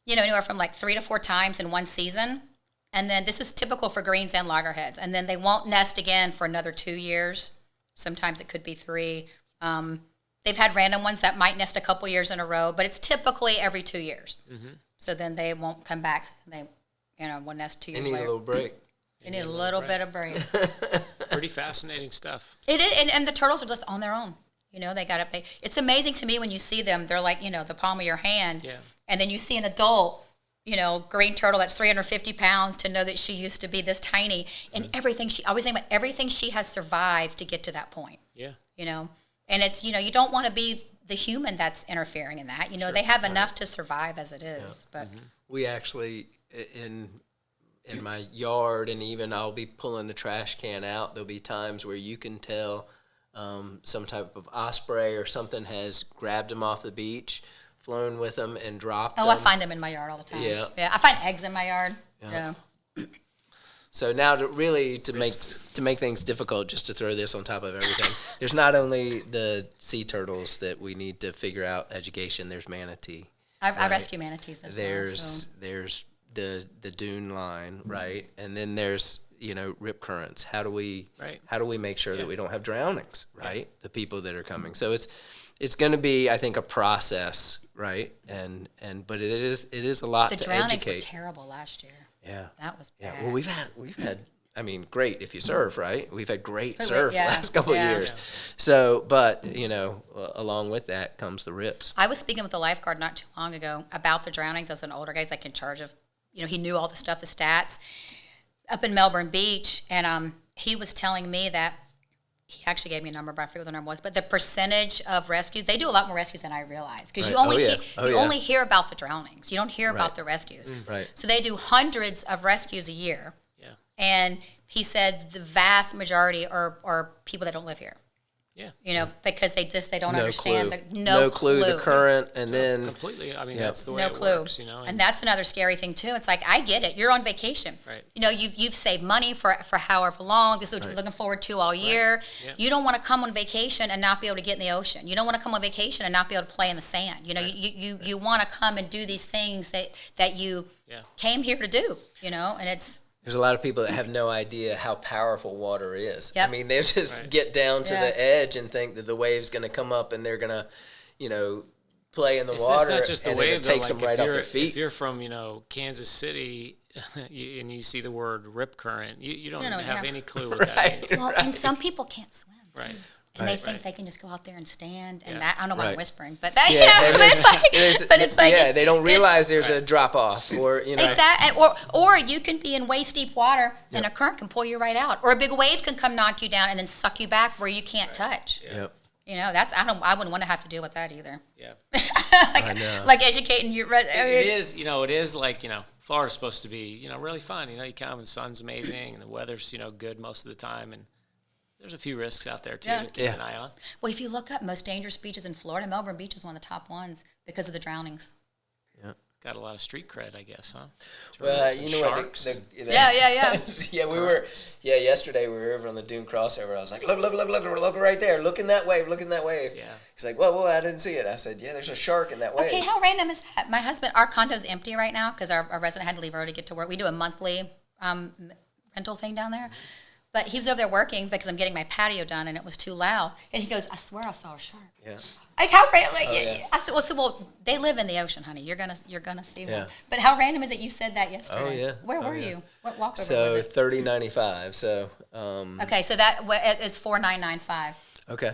[SPEAKER 2] anywhere from like 3 to 4 times in one season. And then this is typical for greens and loggerheads. And then they won't nest again for another 2 years. Sometimes it could be 3. They've had random ones that might nest a couple years in a row, but it's typically every 2 years. Mm-hmm. So then they won't come back. They, will nest 2 years later.
[SPEAKER 1] They need a little break.
[SPEAKER 2] They need a little bit of break.
[SPEAKER 3] Pretty fascinating stuff.
[SPEAKER 2] It is, and the turtles are just on their own. They got to. It's amazing to me when you see them. They're like, the palm of your hand.
[SPEAKER 3] Yeah.
[SPEAKER 2] And then you see an adult, green turtle that's 350 pounds, to know that she used to be this tiny, and everything I always think about everything she has survived to get to that point.
[SPEAKER 3] Yeah.
[SPEAKER 2] And it's, you don't want to be the human that's interfering in that.
[SPEAKER 3] Sure.
[SPEAKER 2] They have enough to survive as it is. Yeah. But
[SPEAKER 1] we actually, in my yard, and even I'll be pulling the trash can out, there'll be times where you can tell some type of osprey or something has grabbed them off the beach, flown with them, and dropped them.
[SPEAKER 2] I find them in my yard all the time.
[SPEAKER 1] Yeah.
[SPEAKER 2] I find eggs in my yard. Yeah.
[SPEAKER 1] So now to make things difficult, just to throw this on top of everything, there's not only the sea turtles that we need to figure out education. There's manatee.
[SPEAKER 2] I rescue manatees as
[SPEAKER 1] well.
[SPEAKER 2] So.
[SPEAKER 1] There's the dune line, right? And then there's rip currents. How do we make sure that we don't have drownings, right? The people that are coming. So it's going to be, I think, a process, right? But it is a lot to educate.
[SPEAKER 2] The drownings were terrible last year.
[SPEAKER 1] Yeah,
[SPEAKER 2] that was bad.
[SPEAKER 1] Yeah, well, we've had. I mean, great if you surf, right? We've had great surf last couple of years. Yeah. So, but along with that comes the rips.
[SPEAKER 2] I was speaking with a lifeguard not too long ago about the drownings. I was an older guy, like in charge of, he knew all the stuff, the stats, up in Melbourne Beach, and he was telling me that he actually gave me a number, but I forget what the number was. But the percentage of rescues, they do a lot more rescues than I realized, because you only hear about the drownings. You don't hear about the rescues.
[SPEAKER 1] Right.
[SPEAKER 2] So they do hundreds of rescues a year.
[SPEAKER 3] Yeah.
[SPEAKER 2] And he said the vast majority are people that don't live here.
[SPEAKER 3] Yeah.
[SPEAKER 2] Because they don't understand.
[SPEAKER 1] No clue the current, and then
[SPEAKER 3] completely. I mean, that's the way it works.
[SPEAKER 2] And that's another scary thing too. It's like, I get it. You're on vacation.
[SPEAKER 3] Right.
[SPEAKER 2] You've saved money for however long. This is what you're looking forward to all year.
[SPEAKER 3] Right. Yeah.
[SPEAKER 2] You don't want to come on vacation and not be able to get in the ocean. You don't want to come on vacation and not be able to play in the sand. You want to come and do these things that you came here to do. And it's.
[SPEAKER 1] There's a lot of people that have no idea how powerful water is.
[SPEAKER 2] Yep.
[SPEAKER 1] I mean, they just get down to the edge and think that the wave's going to come up and they're going to, play in the water.
[SPEAKER 3] It's not just the
[SPEAKER 1] and
[SPEAKER 3] wave,
[SPEAKER 1] it takes them right off their feet.
[SPEAKER 3] If you're from, Kansas City and you see the word rip current, you don't have any clue what that means.
[SPEAKER 2] Well, and some people can't swim.
[SPEAKER 3] Right.
[SPEAKER 2] And they think they can just go out there and stand, and that, I don't know why I'm
[SPEAKER 1] Right.
[SPEAKER 2] whispering, but that,
[SPEAKER 1] they don't realize there's a drop off, or
[SPEAKER 2] exactly, or you can be in waist deep water and a current can pull you right out, or a big wave can come knock you down and then suck you back where you can't touch.
[SPEAKER 1] Yep.
[SPEAKER 2] You know, I wouldn't want to have to deal with that either.
[SPEAKER 3] Yeah.
[SPEAKER 1] I know.
[SPEAKER 2] Like educating you.
[SPEAKER 3] It is like, Florida's supposed to be, really fun. You come and the sun's amazing and the weather's, good most of the time. And there's a few risks out there, too, to keep an eye on.
[SPEAKER 2] Well, if you look up most dangerous beaches in Florida, Melbourne Beach is one of the top ones because of the drownings.
[SPEAKER 1] Yeah.
[SPEAKER 3] Got a lot of street cred, I guess, huh?
[SPEAKER 1] Well, you know what?
[SPEAKER 2] Yeah.
[SPEAKER 1] Yeah, yesterday we were over on the Dune crossover. I was like, look right there. Looking that wave. Yeah. He's like, whoa, I didn't see it. I said, yeah, there's a shark in that wave.
[SPEAKER 2] Okay, how random is that? My husband, our condo's empty right now because our resident had to leave early to get to work. We do a monthly rental thing down there. But he was over there working because I'm getting my patio done and it was too loud. And he goes, I swear I saw a shark.
[SPEAKER 1] Yeah.
[SPEAKER 2] Like how random?
[SPEAKER 1] Yeah.
[SPEAKER 2] I said, well, they live in the ocean, honey. You're gonna see one.
[SPEAKER 1] Yeah.
[SPEAKER 2] But how random is it? You said that yesterday.
[SPEAKER 1] Oh yeah.
[SPEAKER 2] Where were you? What walkover
[SPEAKER 1] So
[SPEAKER 2] was it?
[SPEAKER 1] 3095. So.
[SPEAKER 2] Okay, so that is 4995.
[SPEAKER 1] Okay.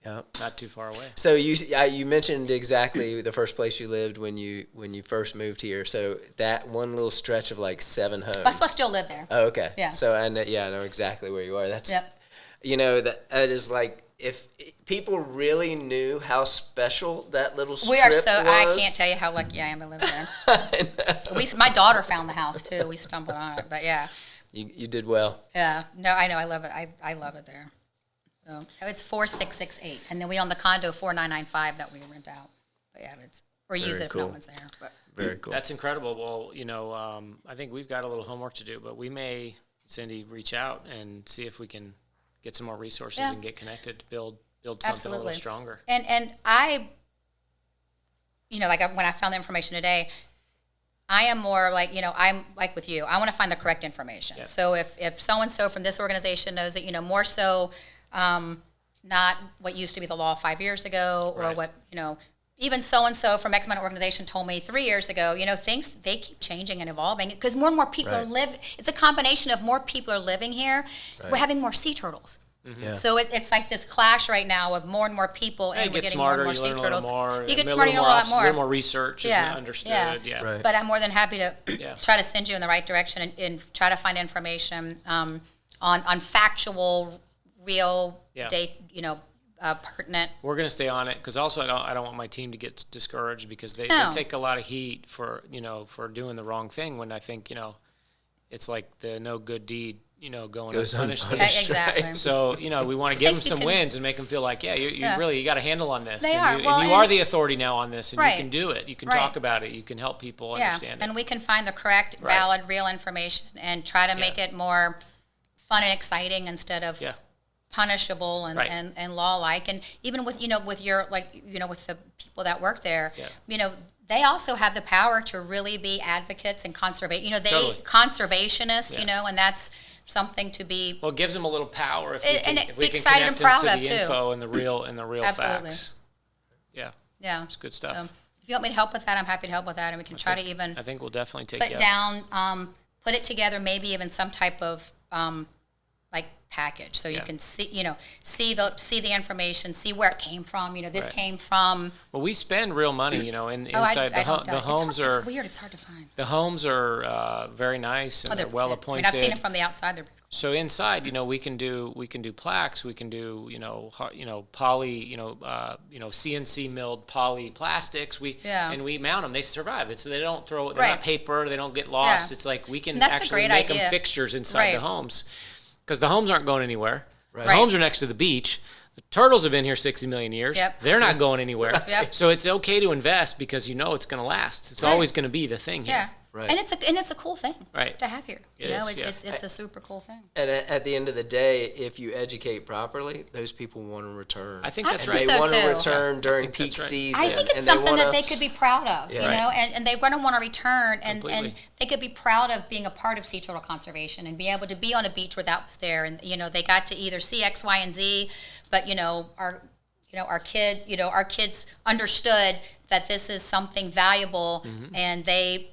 [SPEAKER 1] Yeah.
[SPEAKER 3] Not too far away.
[SPEAKER 1] So you mentioned exactly the first place you lived when you first moved here. So that one little stretch of like 7 homes.
[SPEAKER 2] I still live there.
[SPEAKER 1] Oh, okay.
[SPEAKER 2] Yeah.
[SPEAKER 1] So I know exactly where you are. That's
[SPEAKER 2] Yep.
[SPEAKER 1] That is like if people really knew how special that little strip
[SPEAKER 2] We are so.
[SPEAKER 1] was.
[SPEAKER 2] I can't tell you how lucky I am to live there.
[SPEAKER 1] I know.
[SPEAKER 2] My daughter found the house too. We stumbled on it, but yeah.
[SPEAKER 1] You did well.
[SPEAKER 2] Yeah. No, I know. I love it. I love it there. So it's 4668, and then we own the condo 4995 that we rent out. But yeah, or use it if no one's there. But.
[SPEAKER 1] Very cool.
[SPEAKER 3] That's incredible. Well, I think we've got a little homework to do, but we may, Cindy, reach out and see if we can get some more resources and get connected to build something a little stronger.
[SPEAKER 2] And I, when I found the information today, I am more like, I'm like with you. I want to find the correct information. Yeah. So if so-and-so from this organization knows that, more so not what used to be the law 5 years ago or what, even so-and-so from X amount of organization told me 3 years ago, things, they keep changing and evolving because more and more people are it's a combination of more people are living here. Right. We're having more sea turtles. Mm-hmm. Yeah. So it's like this clash right now of more and more people and we're getting
[SPEAKER 3] smarter,
[SPEAKER 2] more and more sea turtles.
[SPEAKER 3] You
[SPEAKER 2] get smarter, you learn a lot more.
[SPEAKER 3] A little more research is understood. Yeah.
[SPEAKER 1] Right.
[SPEAKER 2] But I'm more than happy to try to send you in the right direction and try to find information on factual, real date, pertinent.
[SPEAKER 3] We're going to stay on it because also I don't want my team to get discouraged because they take a lot of heat for doing the wrong thing when I think it's like the no good deed going unpunished.
[SPEAKER 2] Exactly.
[SPEAKER 3] So we want to give them some wins and make them feel like you got a handle on this.
[SPEAKER 2] They
[SPEAKER 3] and
[SPEAKER 2] are.
[SPEAKER 3] You are the authority now on this, and you can do it. You can
[SPEAKER 2] Right.
[SPEAKER 3] talk about it. You can help people understand it.
[SPEAKER 2] And we can find the correct, valid, real information and try to make it more fun and exciting instead of punishable and law-like. And even with with your with the people that work there, they also have the power to really be advocates and conservationists, and that's something to be.
[SPEAKER 3] Well, it gives them a little power if we can
[SPEAKER 2] excited and
[SPEAKER 3] connect
[SPEAKER 2] proud
[SPEAKER 3] them
[SPEAKER 2] of
[SPEAKER 3] to the
[SPEAKER 2] too.
[SPEAKER 3] info and the real
[SPEAKER 2] Absolutely.
[SPEAKER 3] facts. Yeah.
[SPEAKER 2] Yeah.
[SPEAKER 3] It's good stuff.
[SPEAKER 2] If you want me to help with that, I'm happy to help with that, and we can try to even.
[SPEAKER 3] I think we'll definitely take
[SPEAKER 2] put down, put it together, maybe even some type of like package, so you can see the information, see where it came from. This came from.
[SPEAKER 3] Well, we spend real money, inside the homes are.
[SPEAKER 2] It's weird. It's hard to find.
[SPEAKER 3] The homes are very nice and they're well appointed.
[SPEAKER 2] I've seen it from the outside. They're
[SPEAKER 3] So inside, we can do plaques, we can do poly, CNC milled poly plastics. And we mount them. They survive. So they don't throw. They're not paper. They don't get lost. It's like we can actually make them fixtures inside the homes, because the homes aren't going anywhere. Right. The homes are next to the beach. The turtles have been here 60 million years.
[SPEAKER 2] Yep.
[SPEAKER 3] They're not going anywhere.
[SPEAKER 2] Yep.
[SPEAKER 3] So it's okay to invest because it's going to last. It's always going to be the thing here.
[SPEAKER 2] Yeah.
[SPEAKER 1] Right.
[SPEAKER 2] And it's a cool thing to have here. It's a super cool thing.
[SPEAKER 1] And at the end of the day, if you educate properly, those people want to return.
[SPEAKER 3] I think that's right.
[SPEAKER 1] They
[SPEAKER 2] so
[SPEAKER 1] want to
[SPEAKER 2] too.
[SPEAKER 1] return during peak season.
[SPEAKER 2] I think it's something that they could be proud of, and they're going to want to return, and they could be proud of being a part of sea turtle conservation and be able to be on a beach where that was there, and they got to either see X, Y, and Z, but our kids understood that this is something valuable, and they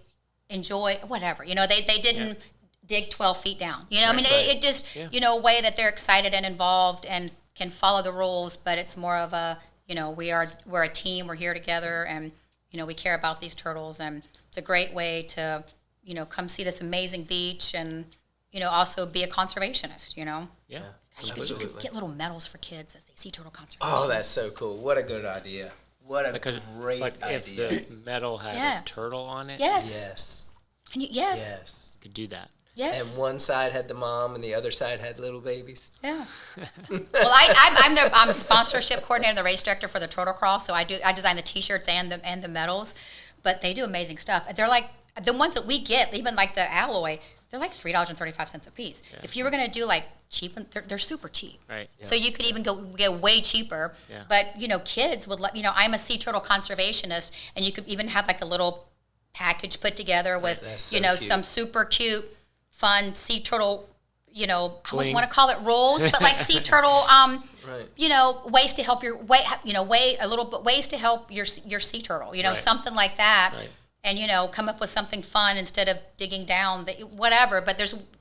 [SPEAKER 2] enjoy whatever, they didn't dig 12 feet down, it just, a way that they're excited and involved and can follow the rules, but it's more of a, we're a team, we're here together, and, we care about these turtles, and it's a great way to, come see this amazing beach and, also be a conservationist,
[SPEAKER 3] Yeah.
[SPEAKER 2] Gosh, you could get little medals for kids as they sea turtle conservation.
[SPEAKER 1] Oh, that's so cool. What a good idea. What a great
[SPEAKER 3] like
[SPEAKER 1] idea.
[SPEAKER 3] if the medal had a turtle on it,
[SPEAKER 2] Yes.
[SPEAKER 1] Yes.
[SPEAKER 2] And yes.
[SPEAKER 1] Yes.
[SPEAKER 3] you could do that.
[SPEAKER 2] Yes.
[SPEAKER 1] And one side had the mom and the other side had little babies.
[SPEAKER 2] Yeah. Well, I'm sponsorship coordinator, the race director for the turtle crawl. So I design the T-shirts and the medals, but they do amazing stuff. They're like the ones that we get, even like the alloy. They're like $3.35 a piece.
[SPEAKER 3] Yeah.
[SPEAKER 2] If you were gonna do like cheap, they're super cheap.
[SPEAKER 3] Right.
[SPEAKER 2] So you could even get way cheaper.
[SPEAKER 3] Yeah.
[SPEAKER 2] But kids would I'm a sea turtle conservationist, and you could even have like a little package put together with
[SPEAKER 1] That's so cute.
[SPEAKER 2] some super cute, fun sea turtle. I wouldn't
[SPEAKER 3] Bling.
[SPEAKER 2] want to call it rules, but like sea turtle,
[SPEAKER 1] Right.
[SPEAKER 2] ways to help ways to help your sea turtle,
[SPEAKER 3] Right.
[SPEAKER 2] something like that.
[SPEAKER 3] Right.
[SPEAKER 2] And, come up with something fun instead of digging down, whatever. But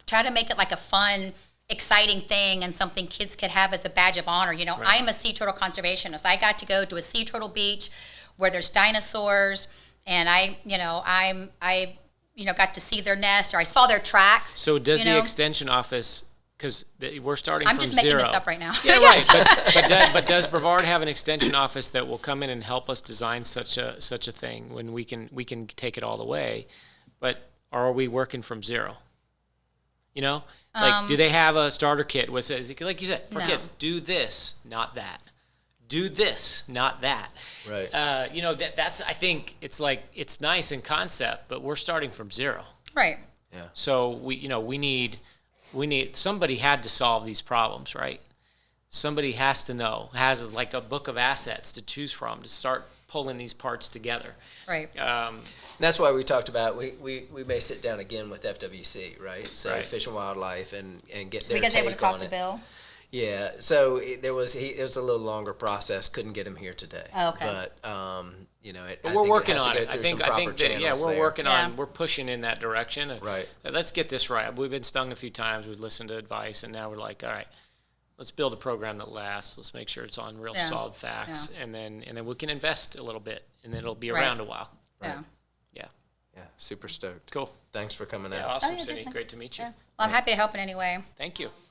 [SPEAKER 2] try to make it like a fun, exciting thing and something kids could have as a badge of honor. I am a sea turtle conservationist. I got to go to a sea turtle beach where there's dinosaurs, and I got to see their nest, or I saw their tracks.
[SPEAKER 3] So does the extension office, because we're starting
[SPEAKER 2] I'm
[SPEAKER 3] from
[SPEAKER 2] just
[SPEAKER 3] zero.
[SPEAKER 2] making this up right now.
[SPEAKER 3] Yeah, right. But does Brevard have an extension office that will come in and help us design such a thing when we can take it all the way? But are we working from zero? Do they have a starter kit? What says, like you said, for
[SPEAKER 2] No.
[SPEAKER 3] kids, do this, not that. Do this, not that.
[SPEAKER 1] Right.
[SPEAKER 3] That's. I think it's nice in concept, but we're starting from zero.
[SPEAKER 2] Right.
[SPEAKER 1] Yeah.
[SPEAKER 3] So we need somebody had to solve these problems, right? Somebody has to know, has like a book of assets to choose from to start pulling these parts together.
[SPEAKER 2] Right.
[SPEAKER 1] That's why we talked about we may sit down again with FWC, right? So
[SPEAKER 3] Right.
[SPEAKER 1] Fish and Wildlife and get their
[SPEAKER 2] You guys
[SPEAKER 1] take
[SPEAKER 2] able to talk
[SPEAKER 1] on
[SPEAKER 2] to
[SPEAKER 1] it.
[SPEAKER 2] Bill?
[SPEAKER 1] Yeah. So it was a little longer process. Couldn't get him here today.
[SPEAKER 2] Oh, okay.
[SPEAKER 1] But
[SPEAKER 3] But we're working on it. I think that we're working
[SPEAKER 2] Yeah.
[SPEAKER 3] on, we're pushing in that direction.
[SPEAKER 1] Right.
[SPEAKER 3] Let's get this right. We've been stung a few times. We've listened to advice, and now we're like, all right, let's build a program that lasts. Let's make sure it's on real
[SPEAKER 2] Yeah.
[SPEAKER 3] solid facts, and then we can invest a little bit, and then it'll be
[SPEAKER 2] Right.
[SPEAKER 3] around a while.
[SPEAKER 2] Yeah.
[SPEAKER 3] Yeah.
[SPEAKER 1] Yeah. Super stoked.
[SPEAKER 3] Cool.
[SPEAKER 1] Cindy.
[SPEAKER 3] Yeah, awesome, Cindy. Great to meet you.
[SPEAKER 2] Yeah. Well, I'm happy to help in any way.
[SPEAKER 3] Thank you.